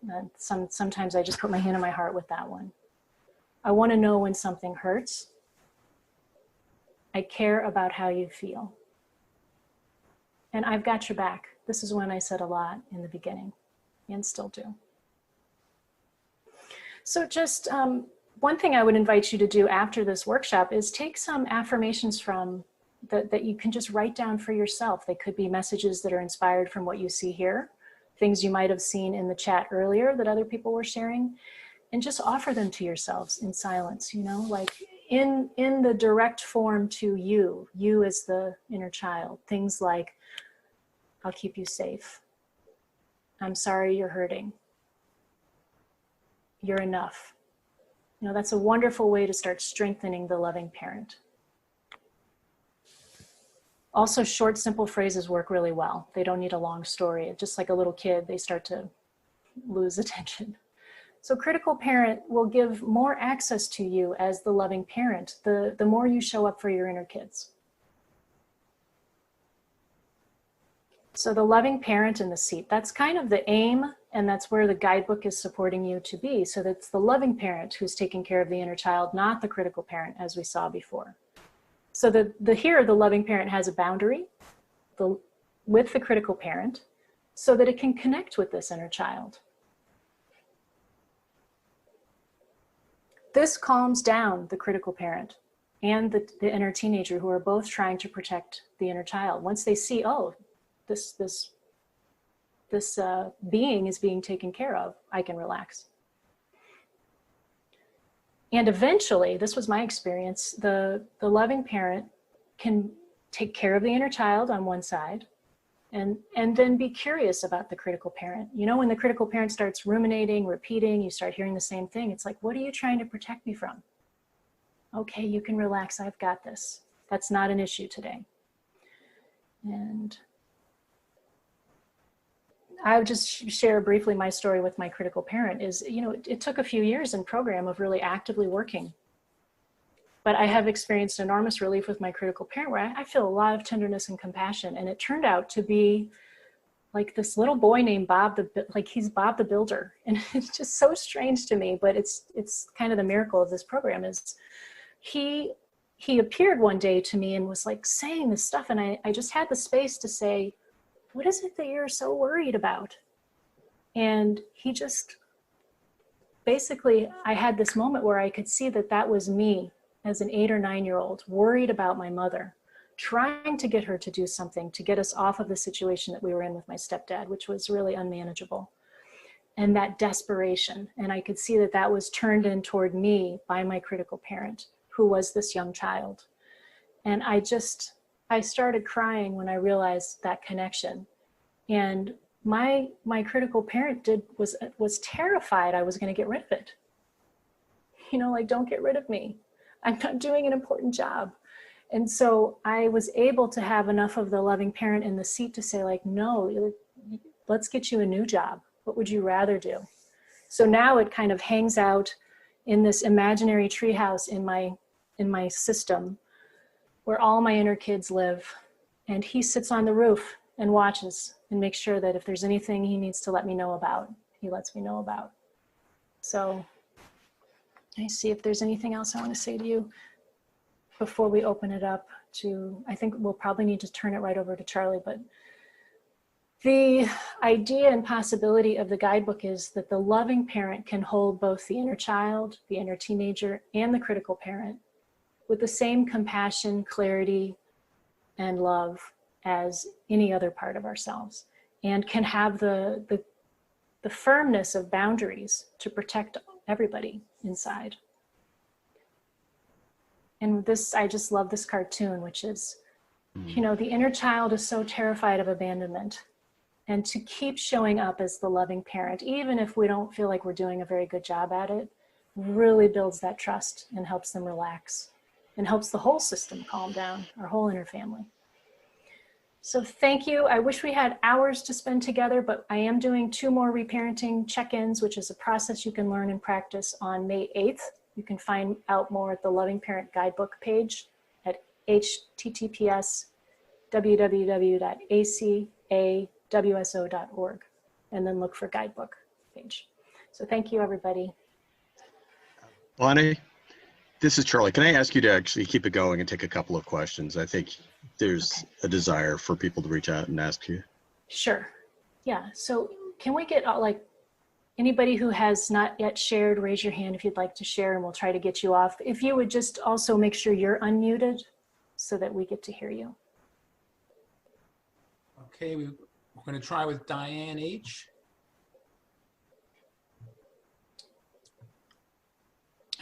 And sometimes I just put my hand on my heart with that one. I want to know when something hurts. I care about how you feel. And I've got your back. This is one I said a lot in the beginning and still do. So just one thing I would invite you to do after this workshop is take some affirmations from that you can just write down for yourself. They could be messages that are inspired from what you see here, things you might have seen in the chat earlier that other people were sharing, and just offer them to yourselves in silence, you know, like in the direct form to you as the inner child. Things like, I'll keep you safe. I'm sorry you're hurting. You're enough. You know, that's a wonderful way to start strengthening the loving parent. Also, short, simple phrases work really well. They don't need a long story. Just like a little kid, they start to lose attention. So critical parent will give more access to you as the loving parent, the more you show up for your inner kids. So the loving parent in the seat, that's kind of the aim, and that's where the guidebook is supporting you to be. So that's the loving parent who's taking care of the inner child, not the critical parent, as we saw before. So here, the loving parent has a boundary with the critical parent so that it can connect with this inner child. This calms down the critical parent and the inner teenager, who are both trying to protect the inner child. Once they see, oh, this being is being taken care of, I can relax. And eventually, this was my experience, the loving parent can take care of the inner child on one side and then be curious about the critical parent. You know, when the critical parent starts ruminating, repeating, you start hearing the same thing. It's like, what are you trying to protect me from? Okay, you can relax, I've got this. That's not an issue today. And I would just share briefly my story with my critical parent is, you know, it took a few years in program of really actively working. But I have experienced enormous relief with my critical parent where I feel a lot of tenderness and compassion. And it turned out to be like this little boy named Bob, he's Bob the Builder. And it's just so strange to me, but it's kind of the miracle of this program is he appeared one day to me and was like saying this stuff. And I just had the space to say, what is it that you're so worried about? And he just, basically, I had this moment where I could see that that was me as an 8 or 9-year-old, worried about my mother, trying to get her to do something to get us off of the situation that we were in with my stepdad, which was really unmanageable. And that desperation, and I could see that that was turned in toward me by my critical parent, who was this young child. And I started crying when I realized that connection. And my critical parent was terrified I was going to get rid of it. You know, like, don't get rid of me. I'm not doing an important job. And so I was able to have enough of the loving parent in the seat to say, like, no, let's get you a new job. What would you rather do? So now it kind of hangs out in this imaginary treehouse in my system where all my inner kids live. And he sits on the roof and watches and makes sure that if there's anything he needs to let me know about, he lets me know about. So I see if there's anything else I want to say to you before we open it up to, I think we'll probably need to turn it right over to Charlie, but the idea and possibility of the guidebook is that the loving parent can hold both the inner child, the inner teenager, and the critical parent with the same compassion, clarity, and love as any other part of ourselves, and can have the firmness of boundaries to protect everybody inside. And this, I just love this cartoon, which is, you know, the inner child is so terrified of abandonment. And to keep showing up as the loving parent, even if we don't feel like we're doing a very good job at it, really builds that trust and helps them relax and helps the whole system calm down, our whole inner family. So thank you. I wish we had hours to spend together, but I am doing 2 more reparenting check-ins, which is a process you can learn and practice on May 8th. You can find out more at the Loving Parent Guidebook page at https://www.acawso.org, and then look for guidebook page. So thank you, everybody. Bonnie, this is Charlie. Can I ask you to actually keep it going and take a couple of questions? I think there's a desire for people to reach out and ask you. Sure. Yeah. So can we get like anybody who has not yet shared, raise your hand if you'd like to share, and we'll try to get you off. If you would just also make sure you're unmuted so that we get to hear you. Okay, we're going to try with Diane H.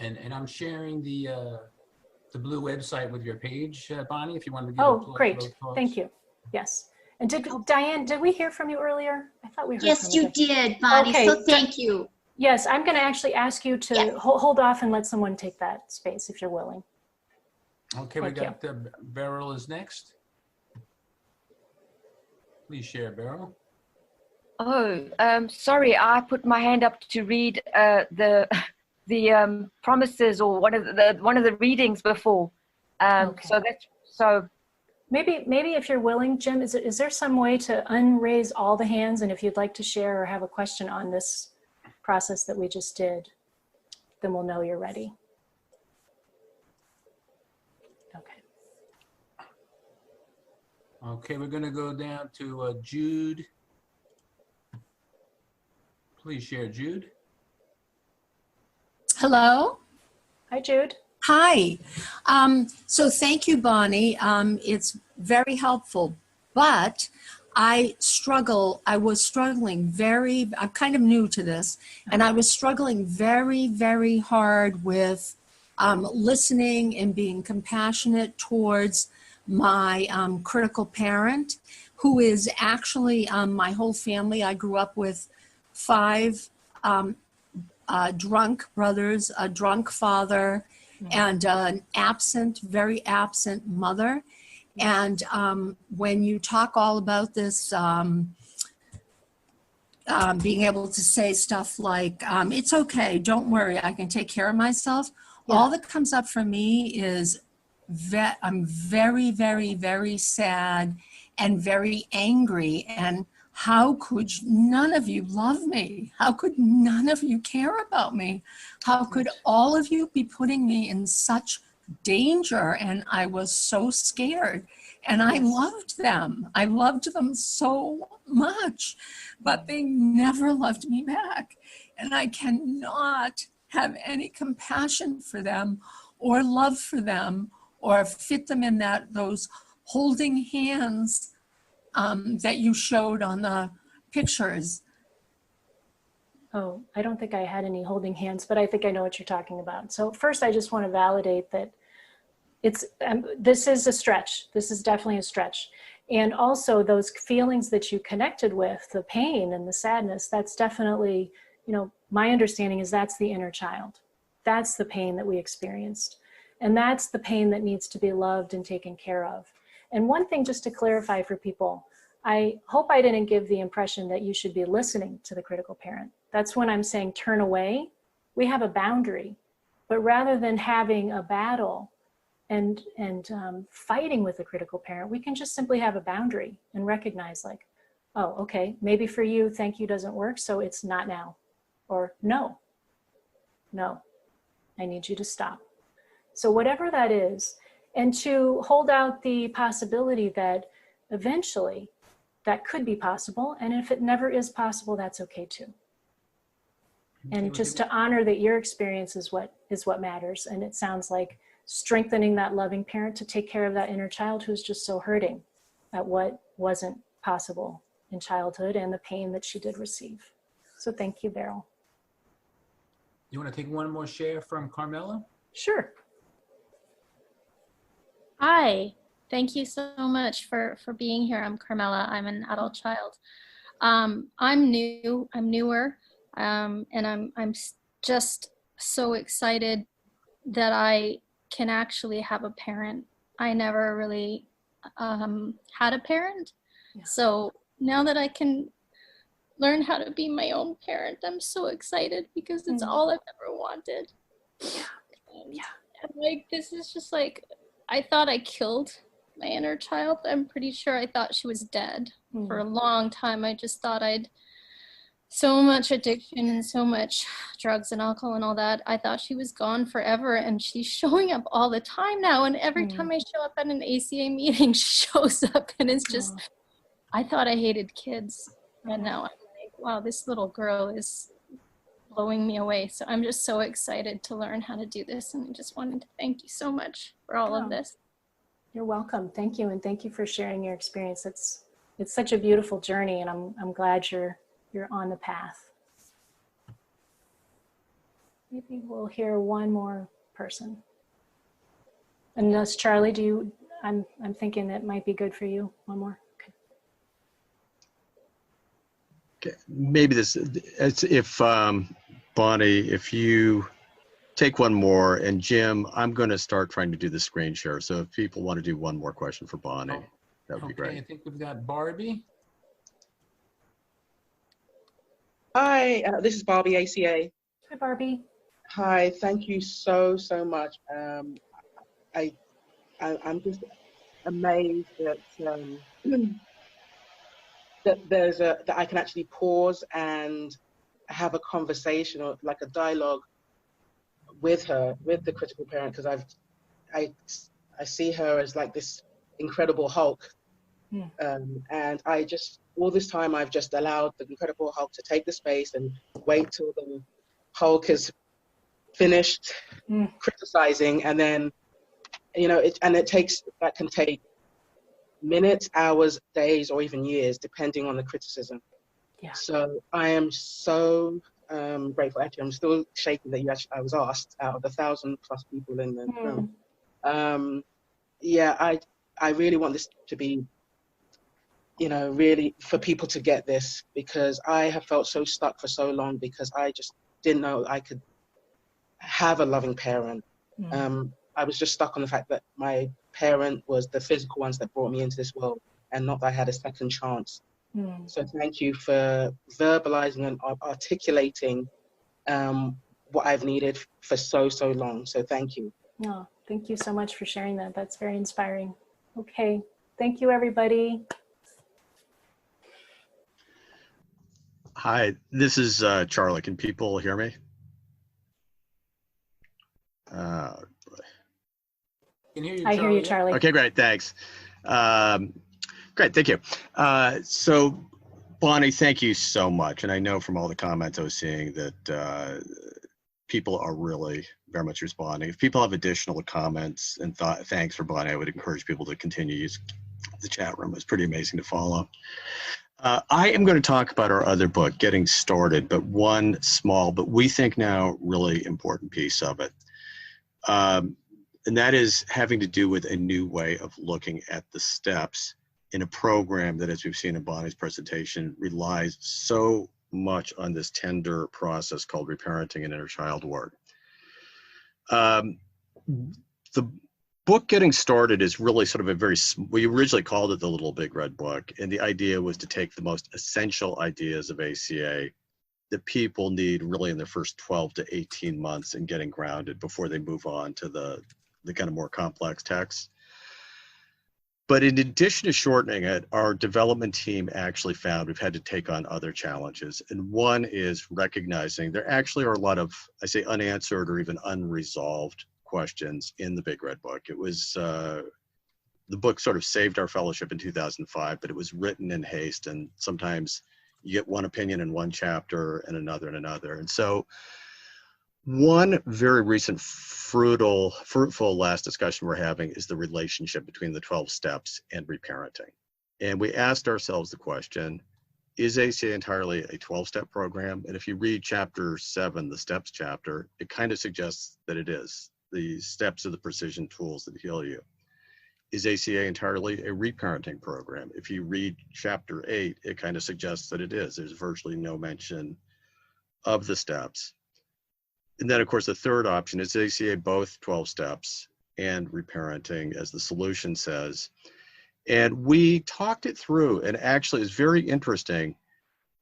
And I'm sharing the blue website with your page, Bonnie, if you want to give Oh, great. Thank you. Yes. And Diane, did we hear from you earlier? I thought we heard from you. Yes, you did, Bonnie. Okay. So thank you. Yes, I'm going to actually ask you to hold off and let someone take that space if you're willing. Okay, we got Beryl is next. Please share, Beryl. Oh, sorry, I put my hand up to read the promises or one of the readings before. So maybe if you're willing, Jim, is there some way to unraise all the hands, and if you'd like to share or have a question on this process that we just did, then we'll know you're ready. Okay. Okay, we're going to go down to Jude. Please share, Jude. Hello. Hi, Jude. Hi. So thank you, Bonnie. It's very helpful, but I was struggling I'm kind of new to this, and I was struggling very, very hard with listening and being compassionate towards my critical parent, who is actually my whole family. I grew up with 5 drunk brothers, a drunk father, and an very absent mother. And when you talk all about this, being able to say stuff like, it's okay, don't worry, I can take care of myself. Yeah. All that comes up for me is I'm very, very, very sad and very angry. And how could none of you love me? How could none of you care about me? How could all of you be putting me in such danger? And I was so scared. And I loved them. I loved them so much, but they never loved me back. And I cannot have any compassion for them or love for them or fit them in those holding hands that you showed on the pictures. Oh, I don't think I had any holding hands, but I think I know what you're talking about. So first, I just want to validate that this is a stretch. This is definitely a stretch. And also those feelings that you connected with, the pain and the sadness, that's definitely, my understanding is that's the inner child. That's the pain that we experienced. And that's the pain that needs to be loved and taken care of. And one thing just to clarify for people, I hope I didn't give the impression that you should be listening to the critical parent. That's when I'm saying turn away. We have a boundary, but rather than having a battle and fighting with the critical parent, we can just simply have a boundary and recognize like, oh, okay, maybe for you, thank you doesn't work, so it's not now. Or no, I need you to stop. So whatever that is, and to hold out the possibility that eventually that could be possible. And if it never is possible, that's okay too. And just to honor that your experience is what matters. And it sounds like strengthening that loving parent to take care of that inner child who's just so hurting at what wasn't possible in childhood and the pain that she did receive. So thank you, Beryl. You want to take one more share from Carmela? Sure. Hi, thank you so much for being here. I'm Carmela. I'm an adult child. I'm newer, and just so excited that I can actually have a parent. I never really had a parent, so now that I can learn how to be my own parent, I'm so excited because it's all I've ever wanted. And like, this is just like, I thought I killed my inner child. I'm pretty sure I thought she was dead for a long time. I just thought I'd so much addiction and so much drugs and alcohol and all that. I thought she was gone forever, and she's showing up all the time now. And every time I show up at an ACA meeting, she shows up, and it's just, I thought I hated kids. And now I'm like, wow, this little girl is blowing me away. So I'm just so excited to learn how to do this, and I just wanted to thank you so much for all of this. You're welcome. Thank you, and thank you for sharing your experience. It's such a beautiful journey, and I'm glad you're on the path. Maybe we'll hear one more person. Unless Charlie, I'm thinking that might be good for you. One more. Okay. Maybe this, if Bonnie, if you take one more, and Jim, I'm going to start trying to do the screen share. So if people want to do one more question for Bonnie, that would be great. I think we've got Barbie. Hi, this is Barbie, ACA. Hi, Barbie. Hi, thank you so much. I'm just amazed that that I can actually pause and have a conversation or like a dialogue with her, with the critical parent, because I see her as like this incredible Hulk. And I just, all this time, I've just allowed the Incredible Hulk to take the space and wait till the Hulk is finished criticizing, and then, you know, that can take minutes, hours, days, or even years, depending on the criticism. Yeah. So I am so grateful. Actually, I'm still shaking that I was asked out of the 1,000+ people in the room. Yeah, I really want this to be, you know, really for people to get this, because I have felt so stuck for so long because I just didn't know I could have a loving parent. I was just stuck on the fact that my parent was the physical ones that brought me into this world, and not that I had a second chance. So thank you for verbalizing and articulating what I've needed for so long. So thank you. No, thank you so much for sharing that. That's very inspiring. Okay, thank you, everybody. Hi, this is Charlie. Can people hear me? Can hear you, I hear you, Charlie. Okay, great, thanks. Great, thank you. So, Bonnie, thank you so much. And I know from all the comments I was seeing that people are really very much responding. If people have additional comments and thanks for Bonnie, I would encourage people to continue using the chat room. It's pretty amazing to follow. I am going to talk about our other book, Getting Started, but one small, but we think now really important piece of it. And that is having to do with a new way of looking at the steps in a program that, as we've seen in Bonnie's presentation, relies so much on this tender process called reparenting and inner child work. The book Getting Started is really sort of we originally called it the Little Big Red Book, and the idea was to take the most essential ideas of ACA that people need really in their first 12 to 18 months in getting grounded before they move on to the kind of more complex texts. But in addition to shortening it, our development team actually found we've had to take on other challenges. And one is recognizing there actually are a lot of, I say, unanswered or even unresolved questions in the Big Red Book. It was, the book sort of saved our fellowship in 2005, but it was written in haste, and sometimes you get one opinion in one chapter and another and another. And so one very recent fruitful last discussion we're having is the relationship between the 12 steps and reparenting. And we asked ourselves the question, is ACA entirely a 12-step program? And if you read chapter 7, the steps chapter, it kind of suggests that it is. The steps are the precision tools that heal you. is ACA entirely a reparenting program? If you read chapter 8, it kind of suggests that it is. There's virtually no mention of the steps. And then of course the third option is ACA both 12 steps and reparenting, as the solution says. And we talked it through, and actually it's very interesting.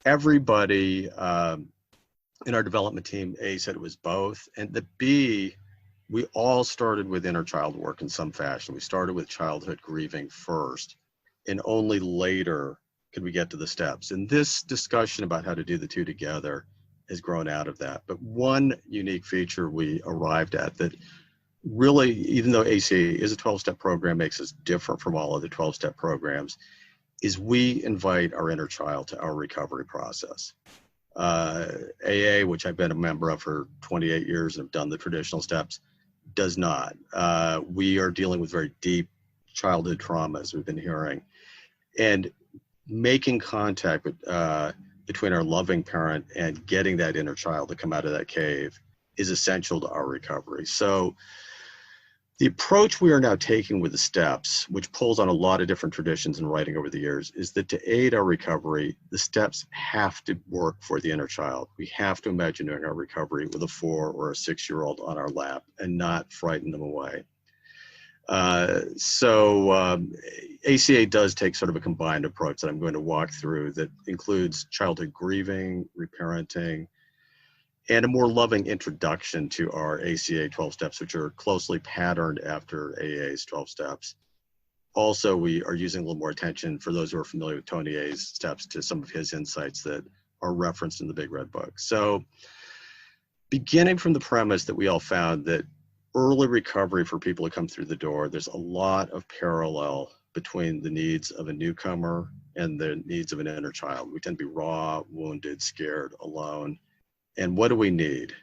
Everybody in our development team, A, said it was both, and the B, we all started with inner child work in some fashion. We started with childhood grieving first, and only later could we get to the steps. And this discussion about how to do the two together has grown out of that. But one unique feature we arrived at that really, even though ACA is a 12-step program, makes us different from all other 12-step programs, is we invite our inner child to our recovery process. AA, which I've been a member of for 28 years and have done the traditional steps, does not. We are dealing with very deep childhood trauma, as we've been hearing. And making contact with, between our loving parent and getting that inner child to come out of that cave is essential to our recovery. So the approach we are now taking with the steps, which pulls on a lot of different traditions and writing over the years, is that to aid our recovery, the steps have to work for the inner child. We have to imagine doing our recovery with a 4 or a 6-year-old on our lap and not frighten them away. ACA does take sort of a combined approach that I'm going to walk through that includes childhood grieving, reparenting, and a more loving introduction to our ACA 12 steps, which are closely patterned after AA's 12 steps. Also, we are using a little more attention, for those who are familiar with Tony A's steps, to some of his insights that are referenced in the Big Red Book. So beginning from the premise that we all found that early recovery for people who come through the door, there's a lot of parallel between the needs of a newcomer and the needs of an inner child. We tend to be raw, wounded, scared, alone. And what do we need?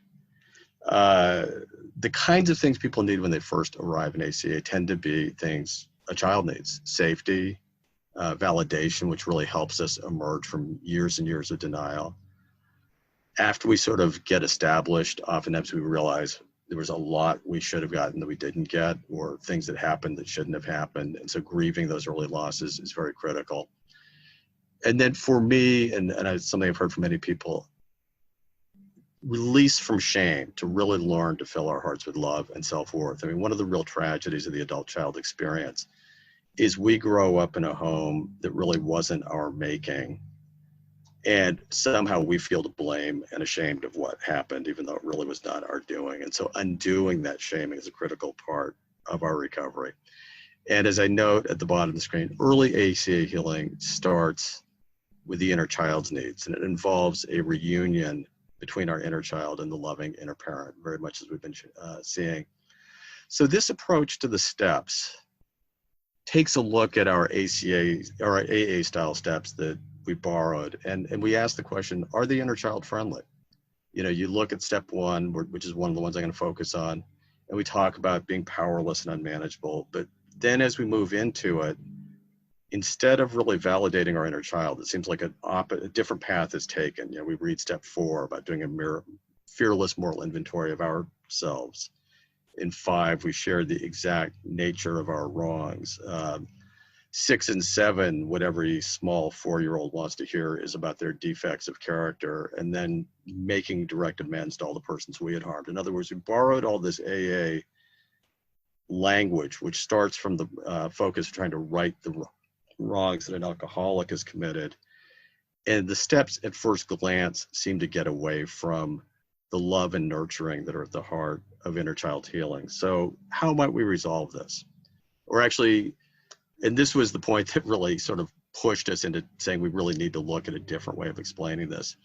The kinds of things people need when they first arrive in ACA tend to be things a child needs: safety, validation, which really helps us emerge from years and years of denial. After we sort of get established, oftentimes we realize there was a lot we should have gotten that we didn't get, or things that happened that shouldn't have happened. And so grieving those early losses is very critical. And then for me, and it's something I've heard from many people, release from shame, to really learn to fill our hearts with love and self-worth. I mean, one of the real tragedies of the adult-child experience is we grow up in a home that really wasn't our making, and somehow we feel to blame and ashamed of what happened, even though it really was not our doing. And so undoing that shaming is a critical part of our recovery. And as I note at the bottom of the screen, early ACA healing starts with the inner child's needs, and it involves a reunion between our inner child and the loving inner parent, very much as we've been seeing. So this approach to the steps takes a look at our ACA or our AA style steps that we borrowed, and we ask the question, are the inner child friendly? You know, you look at step 1, which is one of the ones I'm going to focus on, and we talk about being powerless and unmanageable. But then as we move into it, instead of really validating our inner child, it seems like a different path is taken. You know, we read step 4 about doing a fearless moral inventory of ourselves. In 5, we share the exact nature of our wrongs. 6 and 7, what every small 4-year-old wants to hear is about their defects of character, and then making direct amends to all the persons we had harmed. In other words, we borrowed all this AA language, which starts from the focus of trying to right the wrongs that an alcoholic has committed. And the steps at first glance seem to get away from the love and nurturing that are at the heart of inner child healing. So how might we resolve this? Or actually, and this was the point that really sort of pushed us into saying we really need to look at a different way of explaining this.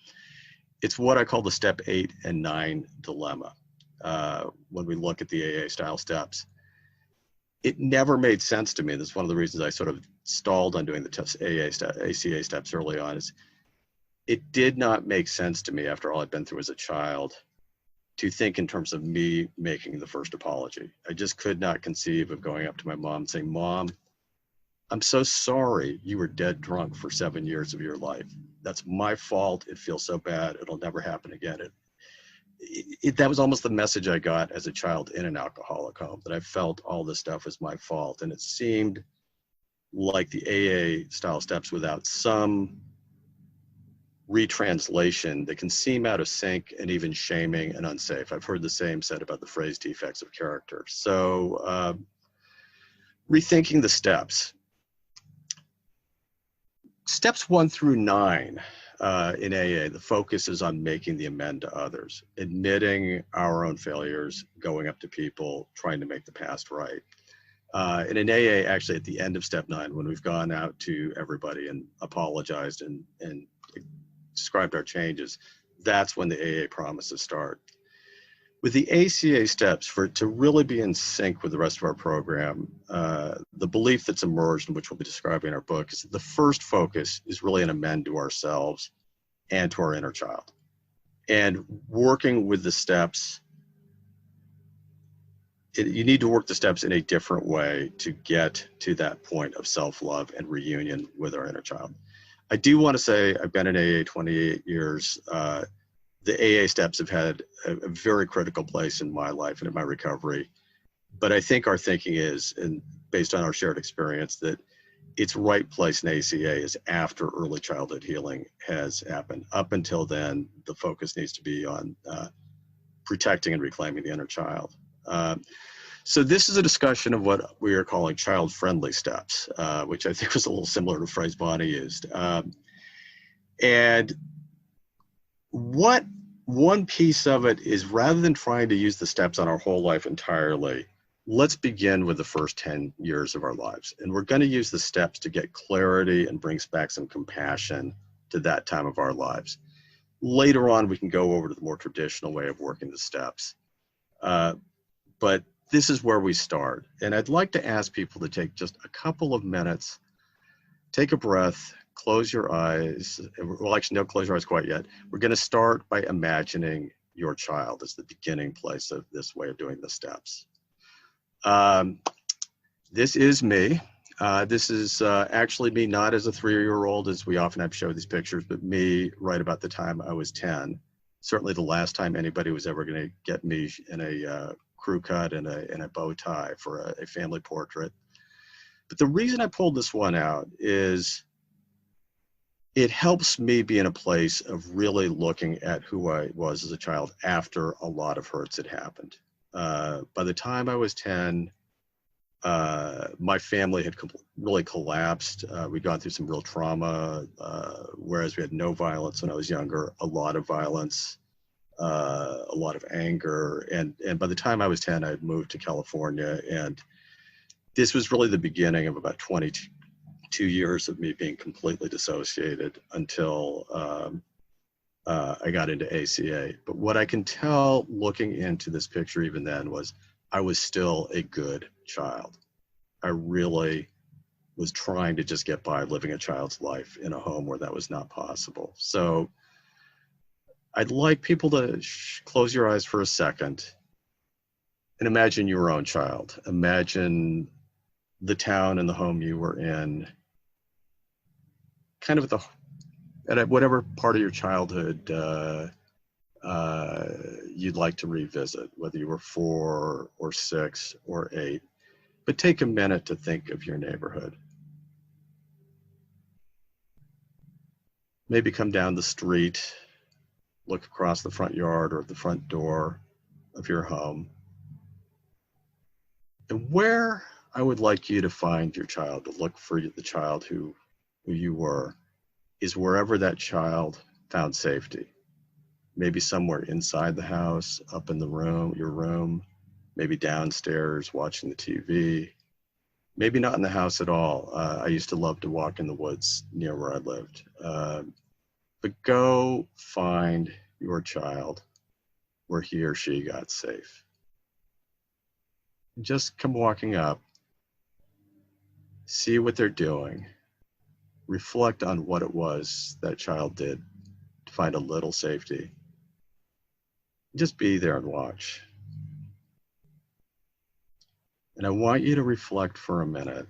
It's what I call the step 8 and 9 dilemma. When we look at the AA style steps, it never made sense to me. That's one of the reasons I sort of stalled on doing the ACA steps early on, is it did not make sense to me, after all I'd been through as a child, to think in terms of me making the first apology. I just could not conceive of going up to my mom and saying, "Mom, I'm so sorry you were dead drunk for 7 years of your life. That's my fault. It feels so bad. It'll never happen again." that was almost the message I got as a child in an alcoholic home, that I felt all this stuff was my fault. And it seemed like the AA style steps without some retranslation that can seem out of sync and even shaming and unsafe. I've heard the same said about the phrase defects of character. So rethinking the steps. Steps 1 through 9 in AA, the focus is on making the amend to others, admitting our own failures, going up to people, trying to make the past right. And in AA, actually at the end of step 9, when we've gone out to everybody and apologized and described our changes, that's when the AA promises start. With the ACA steps, for it to really be in sync with the rest of our program, the belief that's emerged, and which we'll be describing in our book, is that the first focus is really an amend to ourselves and to our inner child. And working with the steps, you need to work the steps in a different way to get to that point of self-love and reunion with our inner child. I do want to say I've been in AA 28 years. The AA steps have had a very critical place in my life and in my recovery. But I think our thinking is, and based on our shared experience, that its right place in ACA is after early childhood healing has happened. Up until then, the focus needs to be on protecting and reclaiming the inner child. So this is a discussion of what we are calling child-friendly steps, which I think was a little similar to the phrase Bonnie used. And what one piece of it is, rather than trying to use the steps on our whole life entirely, let's begin with the first 10 years of our lives. And we're going to use the steps to get clarity and brings back some compassion to that time of our lives. Later on, we can go over to the more traditional way of working the steps. But this is where we start. And I'd like to ask people to take just a couple of minutes, take a breath, close your eyes. Well, actually, don't close your eyes quite yet. We're going to start by imagining your child as the beginning place of this way of doing the steps. This is me. This is actually me, not as a 3-year-old, as we often have shown these pictures, but me right about the time I was 10. Certainly the last time anybody was ever going to get me in a crew cut and a bow tie for a family portrait. But the reason I pulled this one out is it helps me be in a place of really looking at who I was as a child after a lot of hurts had happened. By the time I was 10, my family had really collapsed. We'd gone through some real trauma, whereas we had no violence when I was younger, a lot of violence, a lot of anger. And by the time I was 10, I had moved to California. And this was really the beginning of about 22 years of me being completely dissociated until I got into ACA. But what I can tell looking into this picture even then was I was still a good child. I really was trying to just get by living a child's life in a home where that was not possible. So I'd like people to close your eyes for a second and imagine your own child. Imagine the town and the home you were in, kind of at whatever part of your childhood you'd like to revisit, whether you were 4 or 6 or 8. But take a minute to think of your neighborhood. Maybe come down the street, look across the front yard or the front door of your home. And where I would like you to find your child, to look for the child who you were, is wherever that child found safety. Maybe somewhere inside the house, up in the room, your room, maybe downstairs watching the TV, maybe not in the house at all. I used to love to walk in the woods near where I lived. But go find your child where he or she got safe. Just come walking up, see what they're doing, reflect on what it was that child did to find a little safety. Just be there and watch. And I want you to reflect for a minute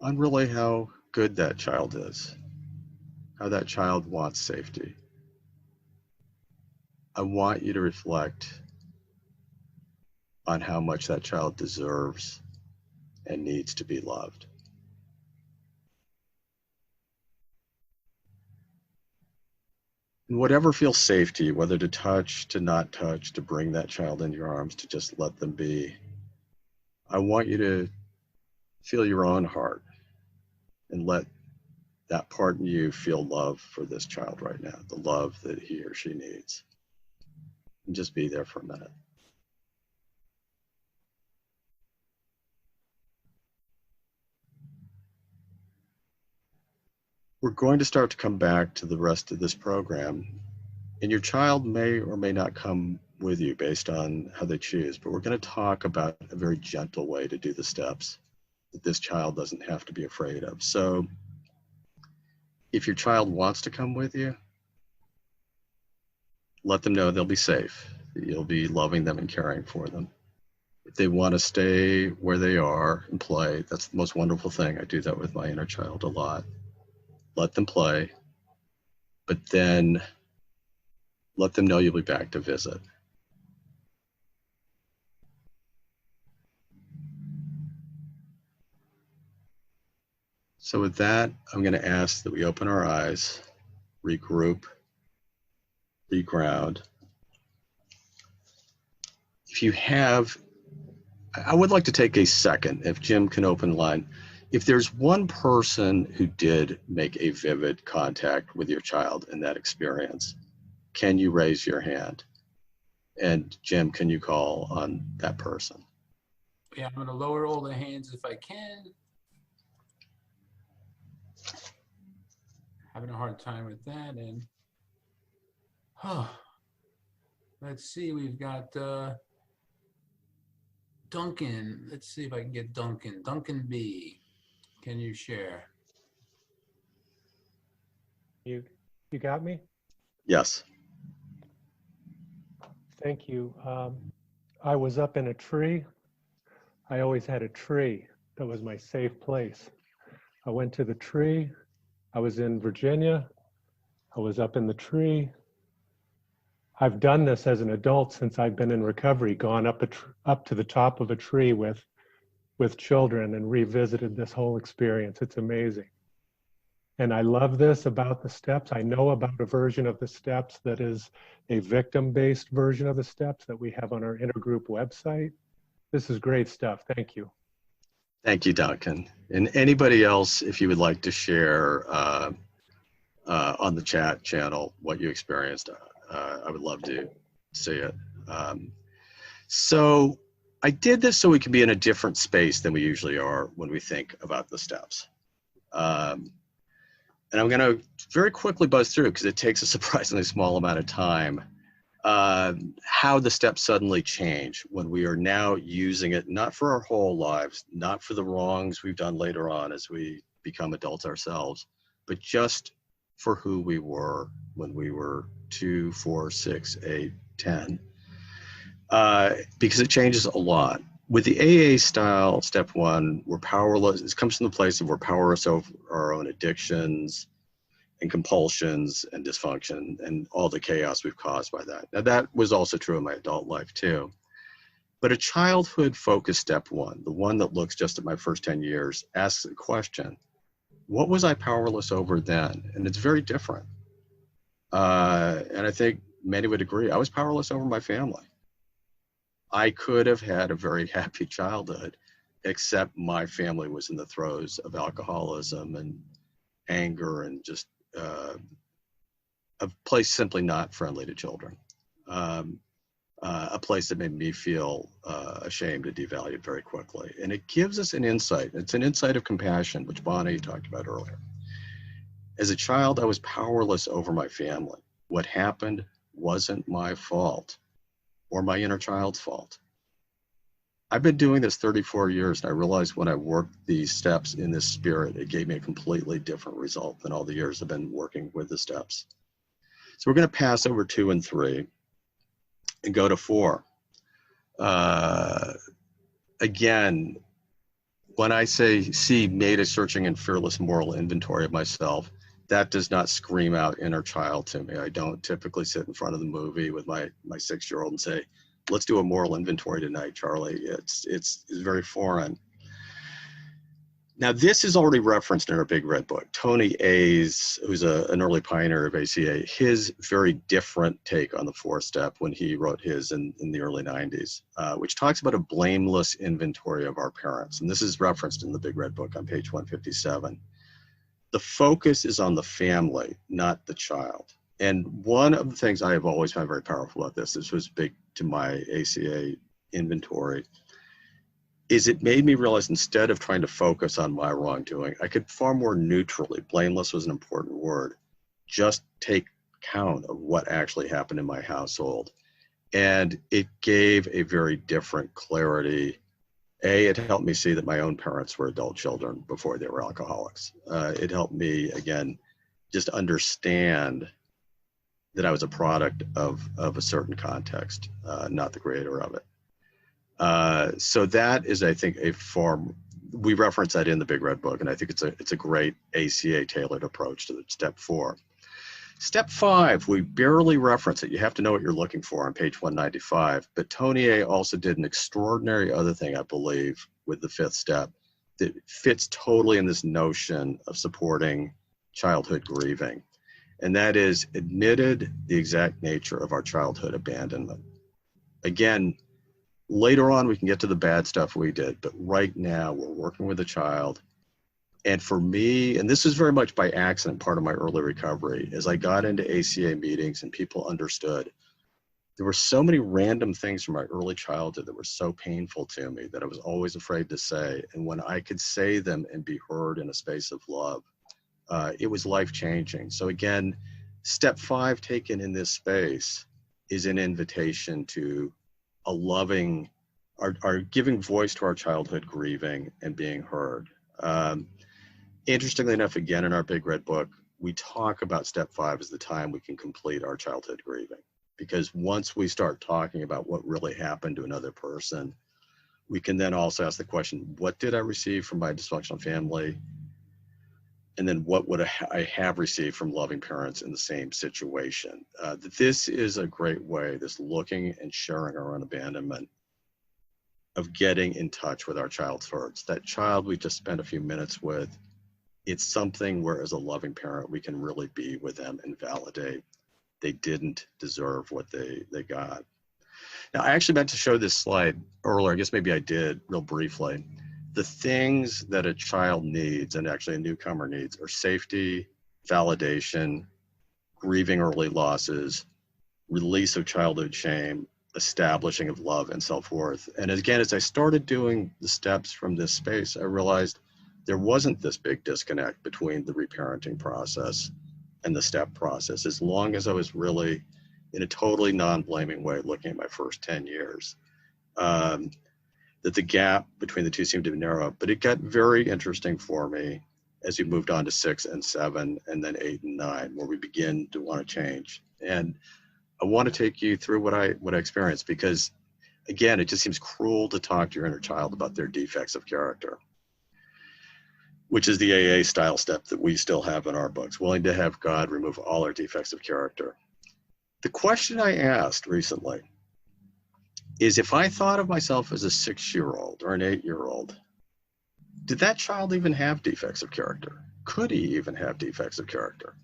on really how good that child is, how that child wants safety. I want you to reflect on how much that child deserves and needs to be loved. And whatever feels safe to you, whether to touch, to not touch, to bring that child in your arms, to just let them be, I want you to feel your own heart and let that part in you feel love for this child right now, the love that he or she needs. And just be there for a minute. We're going to start to come back to the rest of this program, and your child may or may not come with you based on how they choose, but we're going to talk about a very gentle way to do the steps that this child doesn't have to be afraid of. So if your child wants to come with you, let them know they'll be safe, that you'll be loving them and caring for them. If they want to stay where they are and play, that's the most wonderful thing. I do that with my inner child a lot. Let them play, but then let them know you'll be back to visit. So with that, I'm going to ask that we open our eyes, regroup, reground. If you have, I would like to take a second, if Jim can open the line. If there's one person who did make a vivid contact with your child in that experience, can you raise your hand? And Jim, can you call on that person? Yeah, I'm going to lower all the hands if I can. Having a hard time with that. And let's see, we've got Duncan. Let's see if I can get Duncan. Duncan B. Can you share? You got me? Yes. Thank you. I was up in a tree. I always had a tree that was my safe place. I went to the tree. I was in Virginia. I was up in the tree. I've done this as an adult since I've been in recovery, gone up to the top of a tree with children and revisited this whole experience. It's amazing. And I love this about the steps. I know about a version of the steps that is a victim-based version of the steps that we have on our intergroup website. This is great stuff. Thank you. Thank you, Duncan. And anybody else, if you would like to share on the chat channel what you experienced, I would love to see it. So I did this so we can be in a different space than we usually are when we think about the steps. And I'm going to very quickly buzz through, because it takes a surprisingly small amount of time, how the steps suddenly change when we are now using it, not for our whole lives, not for the wrongs we've done later on as we become adults ourselves, but just for who we were when we were 2, 4, 6, 8, 10. Because it changes a lot. With the AA style, step 1, we're powerless. It comes from the place of we're powerless over our own addictions and compulsions and dysfunction and all the chaos we've caused by that. Now, that was also true in my adult life too. But a childhood-focused step 1, the one that looks just at my first 10 years, asks the question, what was I powerless over then? And it's very different. And I think many would agree, I was powerless over my family. I could have had a very happy childhood, except my family was in the throes of alcoholism and anger and just a place simply not friendly to children. A place that made me feel ashamed and devalued very quickly. And it gives us an insight. It's an insight of compassion, which Bonnie talked about earlier. As a child, I was powerless over my family. What happened wasn't my fault or my inner child's fault. I've been doing this 34 years, and I realized when I worked these steps in this spirit, it gave me a completely different result than all the years I've been working with the steps. So we're going to pass over 2 and 3 and go to 4. Again, when I say made a searching and fearless moral inventory of myself, that does not scream out inner child to me. I don't typically sit in front of the movie with my 6-year-old and say, let's do a moral inventory tonight, Charlie. It's very foreign. Now, this is already referenced in our Big Red Book. Tony A's, who's an early pioneer of ACA, his very different take on the 4-step when he wrote his in the early 90s, which talks about a blameless inventory of our parents. And this is referenced in the Big Red Book on page 157. The focus is on the family, not the child. And one of the things I have always found very powerful about this was big to my ACA inventory, is it made me realize instead of trying to focus on my wrongdoing, I could far more neutrally, blameless was an important word, just take count of what actually happened in my household. And it gave a very different clarity. It helped me see that my own parents were adult children before they were alcoholics. It helped me, again, just understand that I was a product of a certain context, not the creator of it. So that is, I think, we reference that in the Big Red Book, and I think it's a great ACA tailored approach to step 4. Step 5, we barely reference it. You have to know what you're looking for on page 195. But Tony A also did an extraordinary other thing, I believe, with the 5th step that fits totally in this notion of supporting childhood grieving. And that is admitted the exact nature of our childhood abandonment. Again, later on, we can get to the bad stuff we did, but right now we're working with a child. And for me, and this is very much by accident, part of my early recovery, as I got into ACA meetings and people understood, there were so many random things from my early childhood that were so painful to me that I was always afraid to say. And when I could say them and be heard in a space of love, it was life-changing. So again, step 5 taken in this space is an invitation to a loving, our giving voice to our childhood grieving and being heard. Interestingly enough, again, in our Big Red Book, we talk about step 5 as the time we can complete our childhood grieving. Because once we start talking about what really happened to another person, we can then also ask the question, what did I receive from my dysfunctional family? And then what would I have received from loving parents in the same situation? This is a great way, this looking and sharing our own abandonment, of getting in touch with our child's hurts. That child we just spent a few minutes with, it's something where as a loving parent, we can really be with them and validate they didn't deserve what they got. Now, I actually meant to show this slide earlier. I guess maybe I did real briefly. The things that a child needs, and actually a newcomer needs, are safety, validation, grieving early losses, release of childhood shame, establishing of love and self-worth. And again, as I started doing the steps from this space, I realized there wasn't this big disconnect between the reparenting process and the step process, as long as I was really in a totally non-blaming way looking at my first 10 years. That the gap between the two seemed to be narrow, but it got very interesting for me as we moved on to 6 and 7 and then 8 and 9, where we begin to want to change. And I want to take you through what I experienced, because again, it just seems cruel to talk to your inner child about their defects of character, which is the AA style step that we still have in our books, willing to have God remove all our defects of character. The question I asked recently is, if I thought of myself as a 6-year-old or an 8-year-old, did that child even have defects of character? Could he even have defects of character?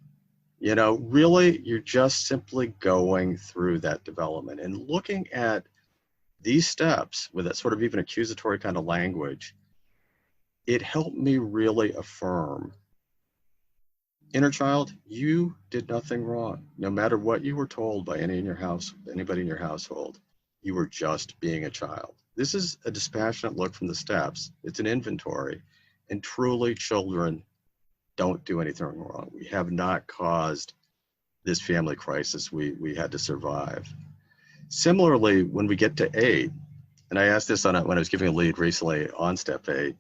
You know, really, you're just simply going through that development and looking at these steps with that sort of even accusatory kind of language. It helped me really affirm, inner child, you did nothing wrong. No matter what you were told by anybody in your household, you were just being a child. This is a dispassionate look from the steps. It's an inventory, and truly children don't do anything wrong. We have not caused this family crisis we had to survive. Similarly, when we get to 8, and I asked this when I was giving a lead recently on step 8,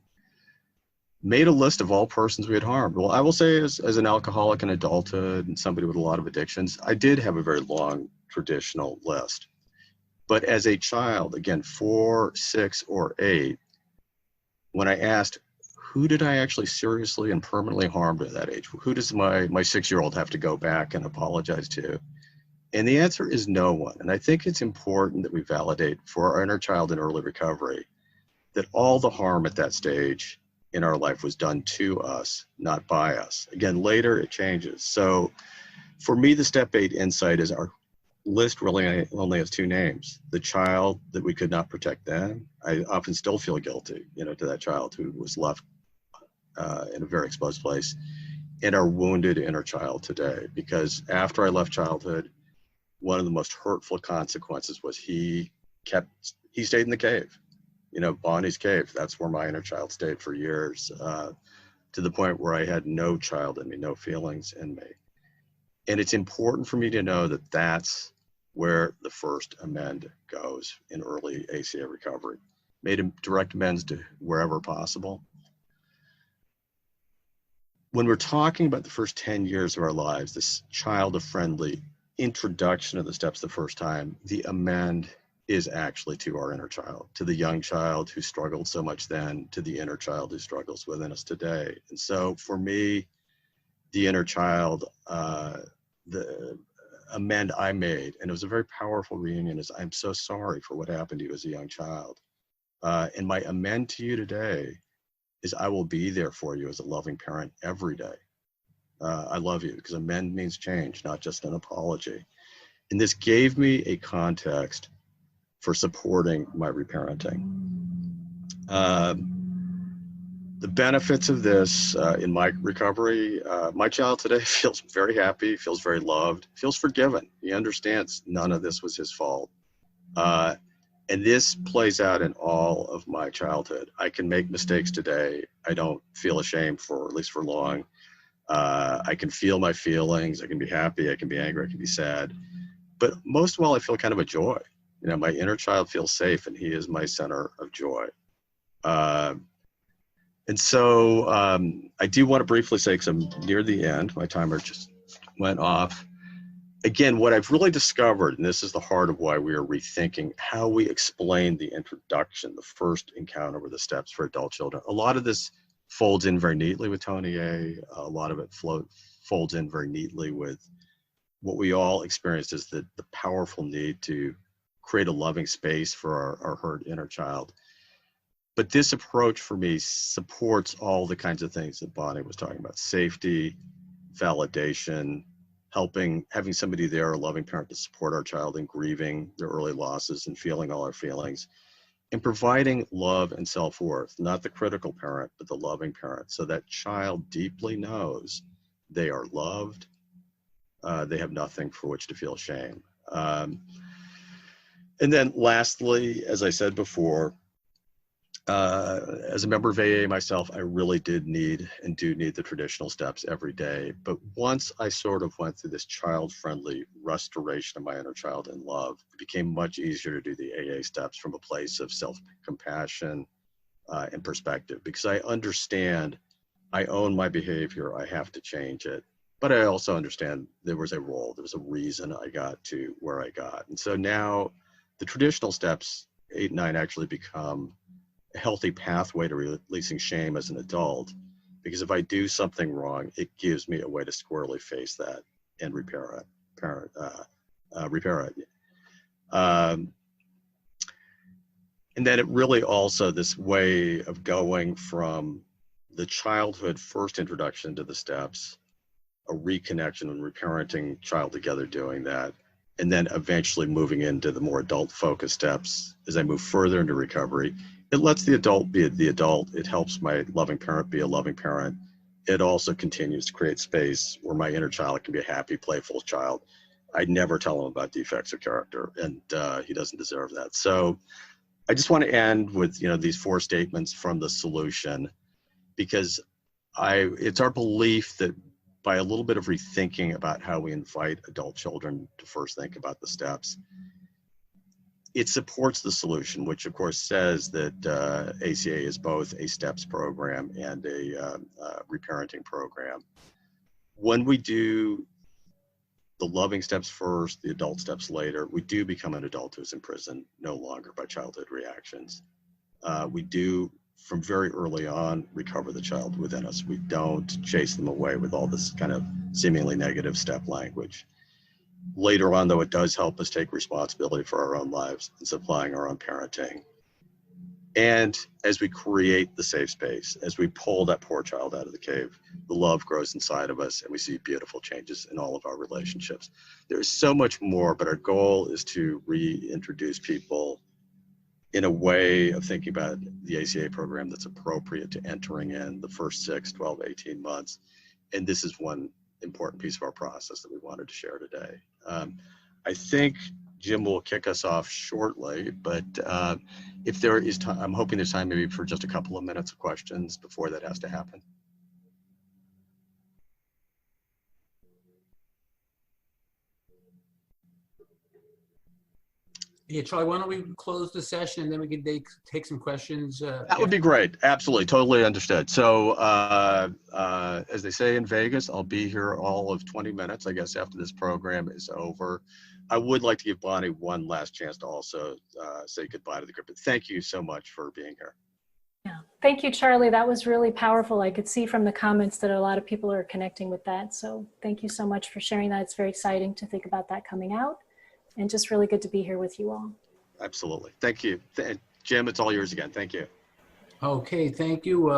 made a list of all persons we had harmed. Well, I will say as an alcoholic in adulthood and somebody with a lot of addictions, I did have a very long traditional list. But as a child, again, 4, 6, or 8, when I asked who did I actually seriously and permanently harm at that age? Who does my 6-year-old have to go back and apologize to? And the answer is no one. And I think it's important that we validate for our inner child in early recovery that all the harm at that stage in our life was done to us, not by us. Again, later it changes. So for me, the step 8 insight is our list really only has 2 names. The child that we could not protect then. I often still feel guilty, to that child who was left in a very exposed place, and our wounded inner child today. Because after I left childhood, one of the most hurtful consequences was he stayed in the cave, Bonnie's cave. That's where my inner child stayed for years, to the point where I had no child in me, no feelings in me. And it's important for me to know that that's where the first amend goes in early ACA recovery. Made him direct amends to wherever possible. When we're talking about the first 10 years of our lives, this child-friendly introduction of the steps the first time, the amend is actually to our inner child, to the young child who struggled so much then, to the inner child who struggles within us today. And so for me, the inner child, the amend I made, and it was a very powerful reunion, is I'm so sorry for what happened to you as a young child. And my amend to you today is I will be there for you as a loving parent every day. I love you, because amend means change, not just an apology. And this gave me a context for supporting my reparenting. The benefits of this in my recovery, my child today feels very happy, feels very loved, feels forgiven. He understands none of this was his fault. And this plays out in all of my childhood. I can make mistakes today. I don't feel ashamed at least for long. I can feel my feelings. I can be happy, I can be angry, I can be sad. But most of all, I feel kind of a joy. My inner child feels safe, and he is my center of joy. And so I do want to briefly say, because I'm near the end, my timer just went off. Again, what I've really discovered, and this is the heart of why we are rethinking how we explain the introduction, the first encounter with the steps for adult children. A lot of this folds in very neatly with Tony A. A lot of it folds in very neatly with what we all experienced is the powerful need to create a loving space for our hurt inner child. But this approach for me supports all the kinds of things that Bonnie was talking about: safety, validation, having somebody there, a loving parent, to support our child in grieving their early losses and feeling all our feelings, and providing love and self-worth, not the critical parent, but the loving parent, so that child deeply knows they are loved, they have nothing for which to feel shame. And then lastly, as I said before, as a member of AA myself, I really do need the traditional steps every day. But once I sort of went through this child-friendly restoration of my inner child in love, it became much easier to do the AA steps from a place of self-compassion and perspective, because I understand I own my behavior, I have to change it. But I also understand there was a role, there was a reason I got to where I got. And so now the traditional steps, 8 and 9, actually become a healthy pathway to releasing shame as an adult, because if I do something wrong, it gives me a way to squarely face that and repair it. And then it really also, this way of going from the childhood first introduction to the steps, a reconnection and reparenting child together doing that, and then eventually moving into the more adult focused steps as I move further into recovery. It lets the adult be the adult. It helps my loving parent be a loving parent. It also continues to create space where my inner child can be a happy, playful child. I never tell him about defects of character, and he doesn't deserve that. So I just want to end with these 4 statements from the solution, because it's our belief that by a little bit of rethinking about how we invite adult children to first think about the steps, it supports the solution, which of course says that ACA is both a STEPS program and a reparenting program. When we do the loving steps first, the adult steps later, we do become an adult who's imprisoned no longer by childhood reactions. We do from very early on, recover the child within us. We don't chase them away with all this kind of seemingly negative step language. Later on, though, it does help us take responsibility for our own lives and supplying our own parenting. And as we create the safe space, as we pull that poor child out of the cave, the love grows inside of us and we see beautiful changes in all of our relationships. There's so much more, but our goal is to reintroduce people in a way of thinking about the ACA program that's appropriate to entering in the first 6, 12, 18 months. And this is one important piece of our process that we wanted to share today. I think Jim will kick us off shortly, but if there is time, I'm hoping there's time maybe for just a couple of minutes of questions before that has to happen. Yeah, Charlie, why don't we close the session and then we can take some questions? That would be great. Absolutely. Totally understood. So as they say in Vegas, I'll be here all of 20 minutes, I guess, after this program is over. I would like to give Bonnie one last chance to also say goodbye to the group. But thank you so much for being here. Yeah. Thank you, Charlie. That was really powerful. I could see from the comments that a lot of people are connecting with that. So thank you so much for sharing that. It's very exciting to think about that coming out. And just really good to be here with you all. Absolutely. Thank you. Jim, it's all yours again. Thank you. Okay, thank you.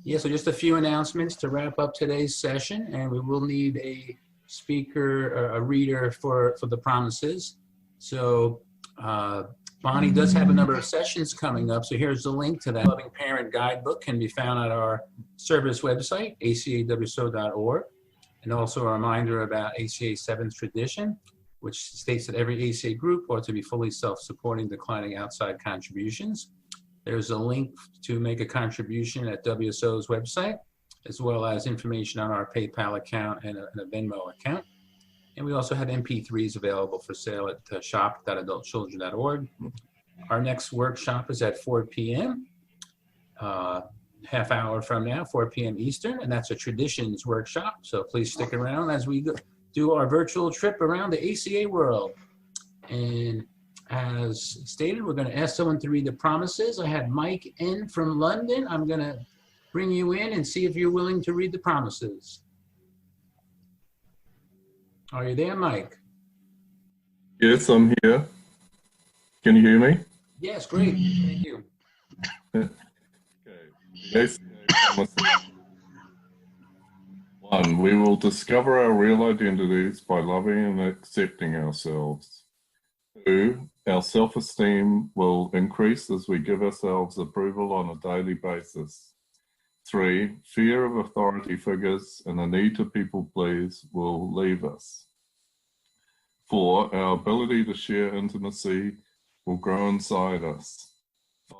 Yeah, so just a few announcements to wrap up today's session, and we will need a speaker, a reader for the promises. So Bonnie does have a number of sessions coming up, so here's the link to that. Loving Parent Guidebook can be found at our service website, acawso.org, and also a reminder about ACA 7th Tradition, which states that every ACA group ought to be fully self-supporting, declining outside contributions. There's a link to make a contribution at WSO's website, as well as information on our PayPal account and a Venmo account. And we also have MP3s available for sale at shop.adultchildren.org. Our next workshop is at 4 p.m., half hour from now, 4 p.m. Eastern, and that's a traditions workshop. So please stick around as we do our virtual trip around the ACA world. And as stated, we're going to ask someone to read the promises. I have Mike N. from London. I'm going to bring you in and see if you're willing to read the promises. Are you there, Mike? Yes, I'm here. Can you hear me? Yes, great. Thank you. Okay. Yes. 1, we will discover our real identities by loving and accepting ourselves. 2, our self-esteem will increase as we give ourselves approval on a daily basis. 3, fear of authority figures and the need to people please will leave us. 4, our ability to share intimacy will grow inside us.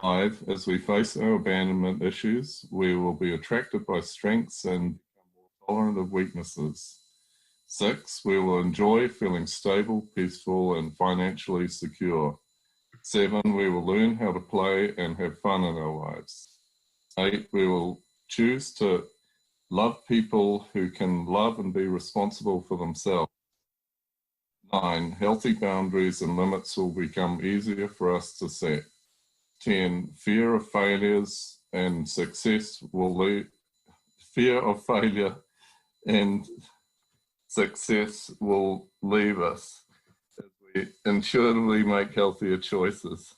5, as we face our abandonment issues, we will be attracted by strengths and tolerant of weaknesses. 6, we will enjoy feeling stable, peaceful, and financially secure. 7, we will learn how to play and have fun in our lives. 8, we will choose to love people who can love and be responsible for themselves. 9, healthy boundaries and limits will become easier for us to set. 10, fear of failures and success will leave. Fear of failure and success will leave us as we intuitively make healthier choices.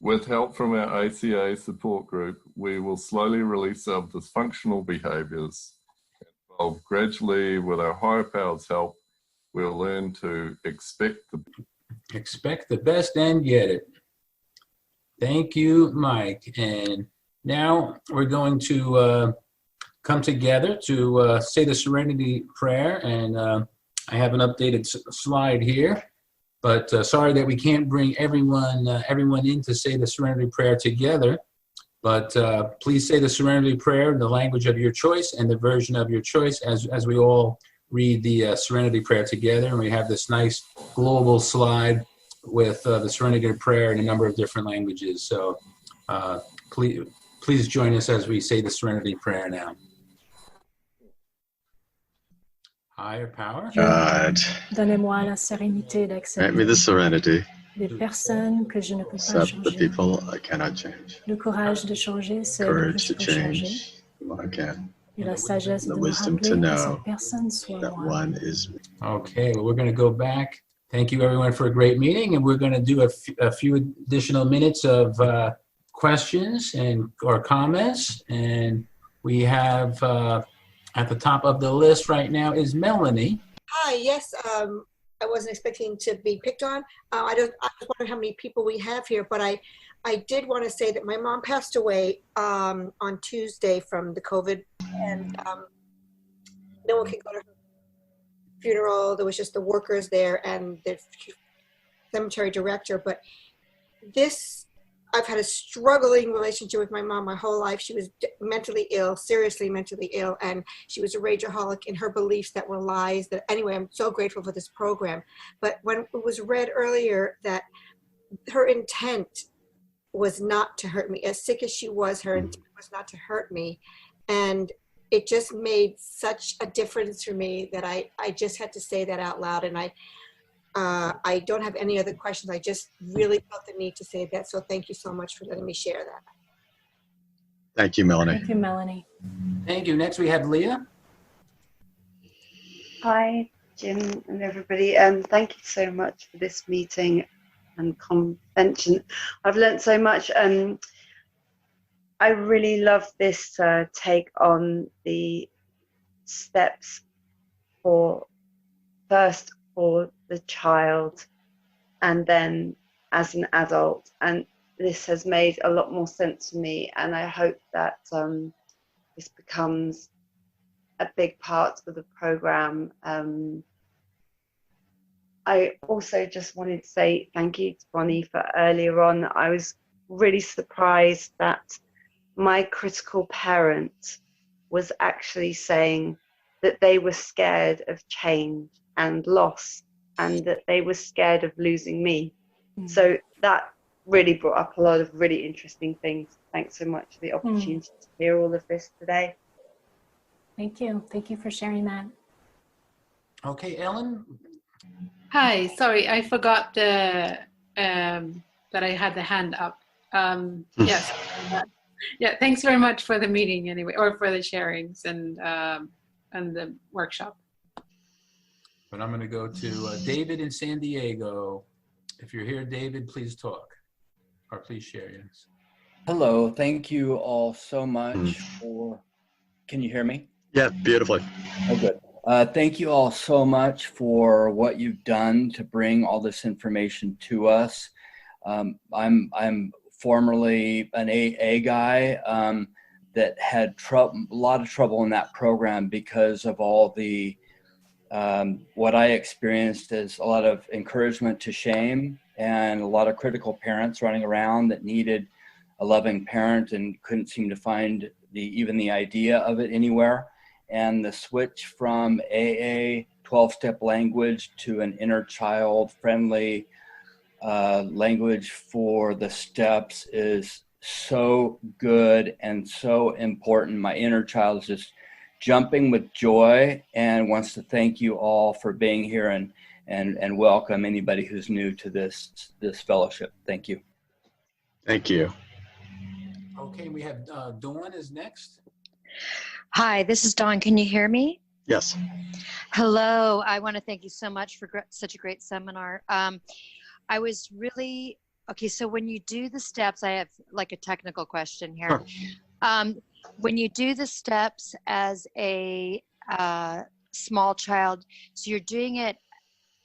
With help from our ACA support group, we will slowly release our dysfunctional behaviours. And gradually, with our higher powers' help, we'll learn to expect the best and get it. Thank you, Mike. And now we're going to come together to say the Serenity Prayer, and I have an updated slide here, but sorry that we can't bring everyone in to say the Serenity Prayer together, but please say the Serenity Prayer in the language of your choice and the version of your choice as we all read the Serenity Prayer together, and we have this nice global slide with the Serenity Prayer in a number of different languages, so please join us as we say the Serenity Prayer now. Higher power. God, Donnez-moi la sérénité d'accéder. grant me the serenity des personnes que je ne peux pas Except the changer. people I cannot change. Le courage de changer, c'est le Courage to risque de changer. change what I can. Et la sagesse The de me wisdom to rappeler que know cette personne soit that moi. one is me. Okay, well, we're going to go back. Thank you, everyone, for a great meeting, and we're going to do a few additional minutes of questions or comments. And we have at the top of the list right now is Melanie. Hi, yes, I wasn't expecting to be picked on. I was wondering how many people we have here, but I did want to say that my mom passed away on Tuesday from the COVID, and no one could go to her funeral. There was just the workers there and the cemetery director. But I've had a struggling relationship with my mom my whole life. She was mentally ill, seriously mentally ill, and she was a rageaholic in her beliefs that were lies. Anyway, I'm so grateful for this program. But when it was read earlier that her intent was not to hurt me, as sick as she was, her intent was not to hurt me. And it just made such a difference for me that I just had to say that out loud. And I don't have any other questions. I just really felt the need to say that. So thank you so much for letting me share that. Thank you, Melanie. Thank you, Melanie. Thank you. Next, we have Leah. Hi, Jim and everybody. Thank you so much for this meeting and convention. I've learned so much. I really love this take on the steps first for the child and then as an adult. And this has made a lot more sense to me. And I hope that this becomes a big part of the program. I also just wanted to say thank you to Bonnie for earlier on. I was really surprised that my critical parent was actually saying that they were scared of change and loss and that they were scared of losing me. So that really brought up a lot of really interesting things. Thanks so much for the opportunity to hear all of this today. Thank you. Thank you for sharing that. Okay, Ellen. Hi, sorry, I forgot that I had the hand up. Yes. Yeah, thanks very much for the meeting anyway, or for the sharings and the workshop. But I'm going to go to David in San Diego. If you're here, David, please talk or please share. Yes. Hello. Thank you all so much for. Can you hear me? Yeah, beautifully. Oh, good. Thank you all so much for what you've done to bring all this information to us. I'm formerly an AA guy that had a lot of trouble in that program because of all the what I experienced as a lot of encouragement to shame and a lot of critical parents running around that needed a loving parent and couldn't seem to find even the idea of it anywhere. And the switch from AA 12-step language to an inner child friendly language for the steps is so good and so important. My inner child is just jumping with joy and wants to thank you all for being here and welcome anybody who's new to this fellowship. Thank you. Thank you. Okay, we have Dawn is next. Hi, this is Dawn. Can you hear me? Yes. Hello. I want to thank you so much for such a great seminar. I was really, okay, so when you do the steps, I have like a technical question here. Sure. When you do the steps as a small child, so you're doing it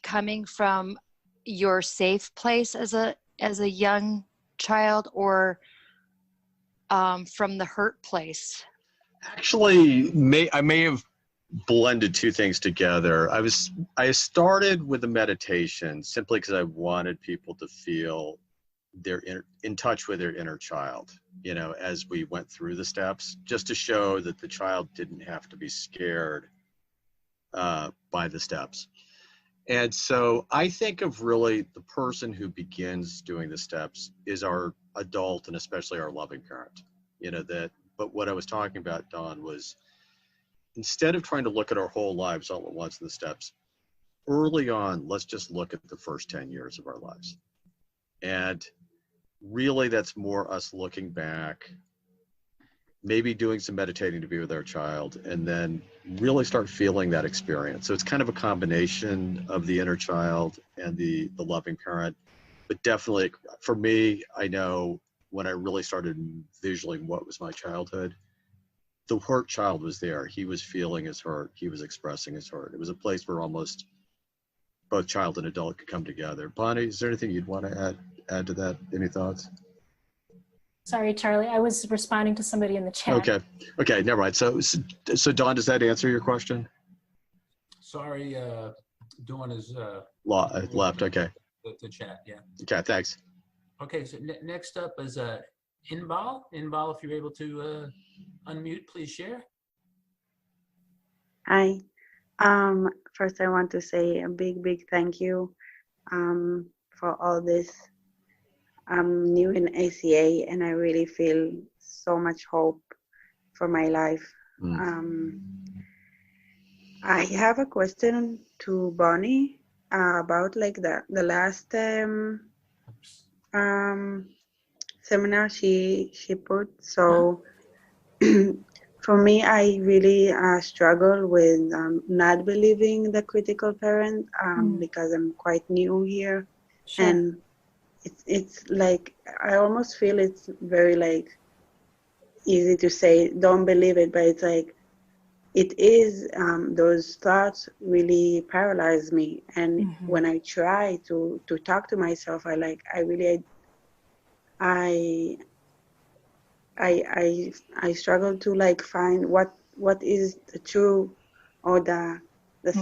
coming from your safe place as a young child or from the hurt place? Actually, I may have blended two things together. I started with the meditation simply because I wanted people to feel they're in touch with their inner child, you know, as we went through the steps, just to show that the child didn't have to be scared by the steps. And so I think of really the person who begins doing the steps is our adult and especially our loving parent, you know, but what I was talking about, Dawn, was instead of trying to look at our whole lives all at once in the steps, early on, let's just look at the first 10 years of our lives. And really that's more us looking back, maybe doing some meditating to be with our child, and then really start feeling that experience. So it's kind of a combination of the inner child and the loving parent. But definitely for me, I know when I really started visualizing what was my childhood, the hurt child was there. He was feeling his hurt. He was expressing his hurt. It was a place where almost both child and adult could come together. Bonnie, is there anything you'd want to add to that? Any thoughts? Sorry, Charlie, I was responding to somebody in the chat. Okay, never mind. So Dawn, does that answer your question? Sorry, Dawn is left. Okay. The chat, yeah. Okay, thanks. Okay, so next up is Inbal. Inbal, if you're able to unmute, please share. Hi. First, I want to say a big thank you for all this. I'm new in ACA and I really feel so much hope for my life. I have a question to Bonnie about like the last seminar she put. So for me, I really struggle with not believing the critical parent because I'm quite new here. Sure. And it's like, I almost feel it's very like easy to say, don't believe it, but it's like, it is, those thoughts really paralyze me. And when I try to talk to myself, I struggle to like find what is the true or the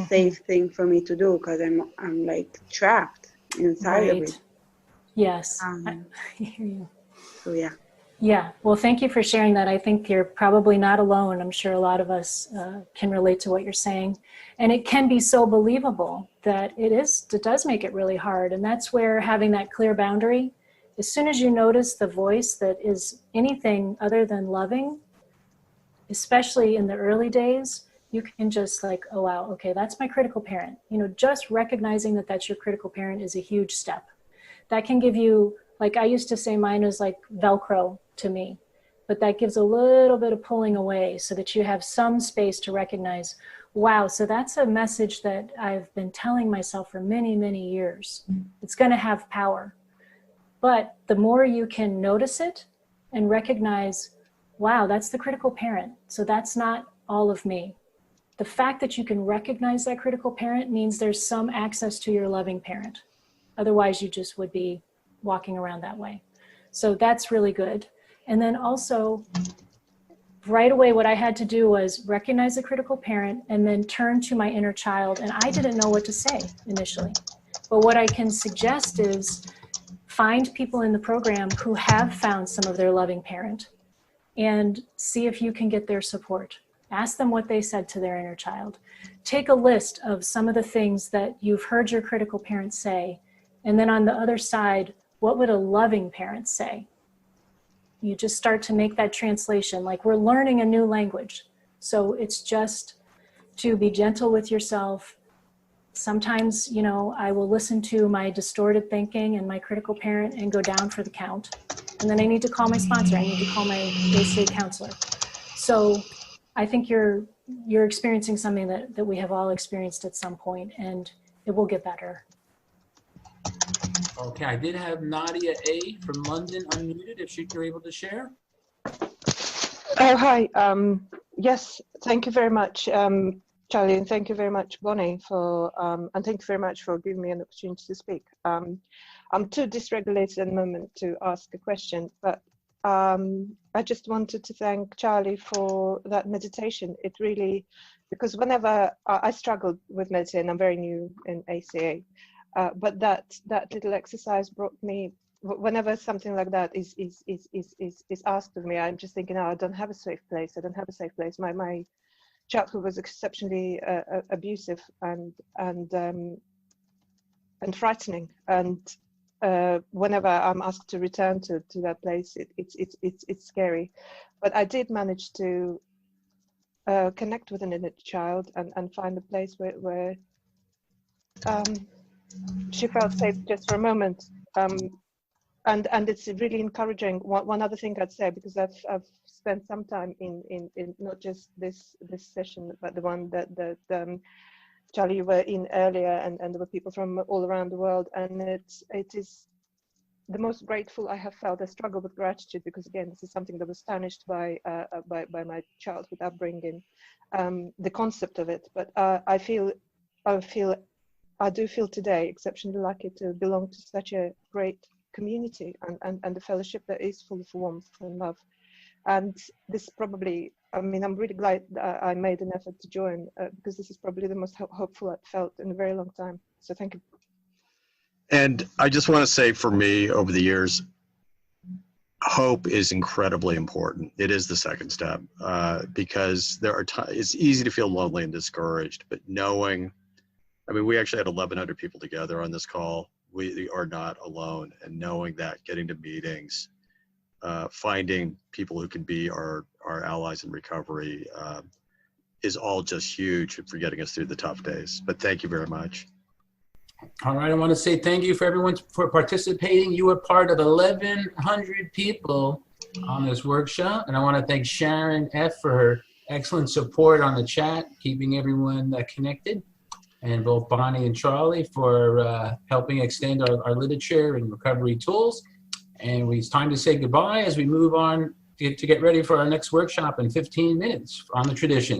safe thing for me to do, because I'm like trapped inside of it. Yes, I hear you. So yeah. Yeah, well, thank you for sharing that. I think you're probably not alone. I'm sure a lot of us can relate to what you're saying. And it can be so believable that it does make it really hard. And that's where having that clear boundary, as soon as you notice the voice that is anything other than loving, especially in the early days, you can just like, oh, wow, okay, that's my critical parent. You know, just recognizing that that's your critical parent is a huge step. That can give you, like I used to say mine was like Velcro to me, but that gives a little bit of pulling away so that you have some space to recognize, wow, so that's a message that I've been telling myself for many, many years. It's going to have power. But the more you can notice it and recognize, wow, that's the critical parent. So that's not all of me. The fact that you can recognize that critical parent means there's some access to your loving parent. Otherwise, you just would be walking around that way. So that's really good. And then also, right away, what I had to do was recognize the critical parent and then turn to my inner child. And I didn't know what to say initially. But what I can suggest is find people in the program who have found some of their loving parent and see if you can get their support. Ask them what they said to their inner child. Take a list of some of the things that you've heard your critical parent say. And then on the other side, what would a loving parent say? You just start to make that translation, like we're learning a new language. So it's just to be gentle with yourself. Sometimes, you know, I will listen to my distorted thinking and my critical parent and go down for the count. And then I need to call my sponsor. I need to call my ACA counselor. So I think you're experiencing something that we have all experienced at some point, and it will get better. Okay, I did have Nadia A from London unmuted, if you're able to share. Oh, hi. Yes, thank you very much, Charlie, and thank you very much, Bonnie, and thank you very much for giving me an opportunity to speak. I'm too dysregulated at the moment to ask a question, but I just wanted to thank Charlie for that meditation. It really, because whenever I struggled with meditating, I'm very new in ACA, but that little exercise brought me, whenever something like that is asked of me, I'm just thinking, oh, I don't have a safe place. I don't have a safe place. My childhood was exceptionally abusive and frightening. And whenever I'm asked to return to that place, it's scary. But I did manage to connect with an inner child and find a place where she felt safe just for a moment. and it's really encouraging. One other thing I'd say, because I've spent some time in not just this session, but the one that Charlie, you were in earlier, and there were people from all around the world, and it is the most grateful I have felt. I struggle with gratitude because, again, this is something that was tarnished by my childhood upbringing, the concept of it. But I do feel today exceptionally lucky to belong to such a great community and the fellowship that is full of warmth and love. And this probably, I mean, I'm really glad that I made an effort to join because this is probably the most hopeful I've felt in a very long time. So thank you. And I just want to say, for me, over the years, hope is incredibly important. It is the second step because there are it's easy to feel lonely and discouraged, but knowing, I mean, we actually had 1,100 people together on this call. We are not alone, and knowing that, getting to meetings, finding people who can be our allies in recovery is all just huge for getting us through the tough days. But thank you very much. All right, I want to say thank you for everyone for participating. You were part of 1,100 people on this workshop, and I want to thank Sharon F. for her excellent support on the chat, keeping everyone connected, and both Bonnie and Charlie for helping extend our literature and recovery tools. And it's time to say goodbye as we move on to get ready for our next workshop in 15 minutes on the tradition.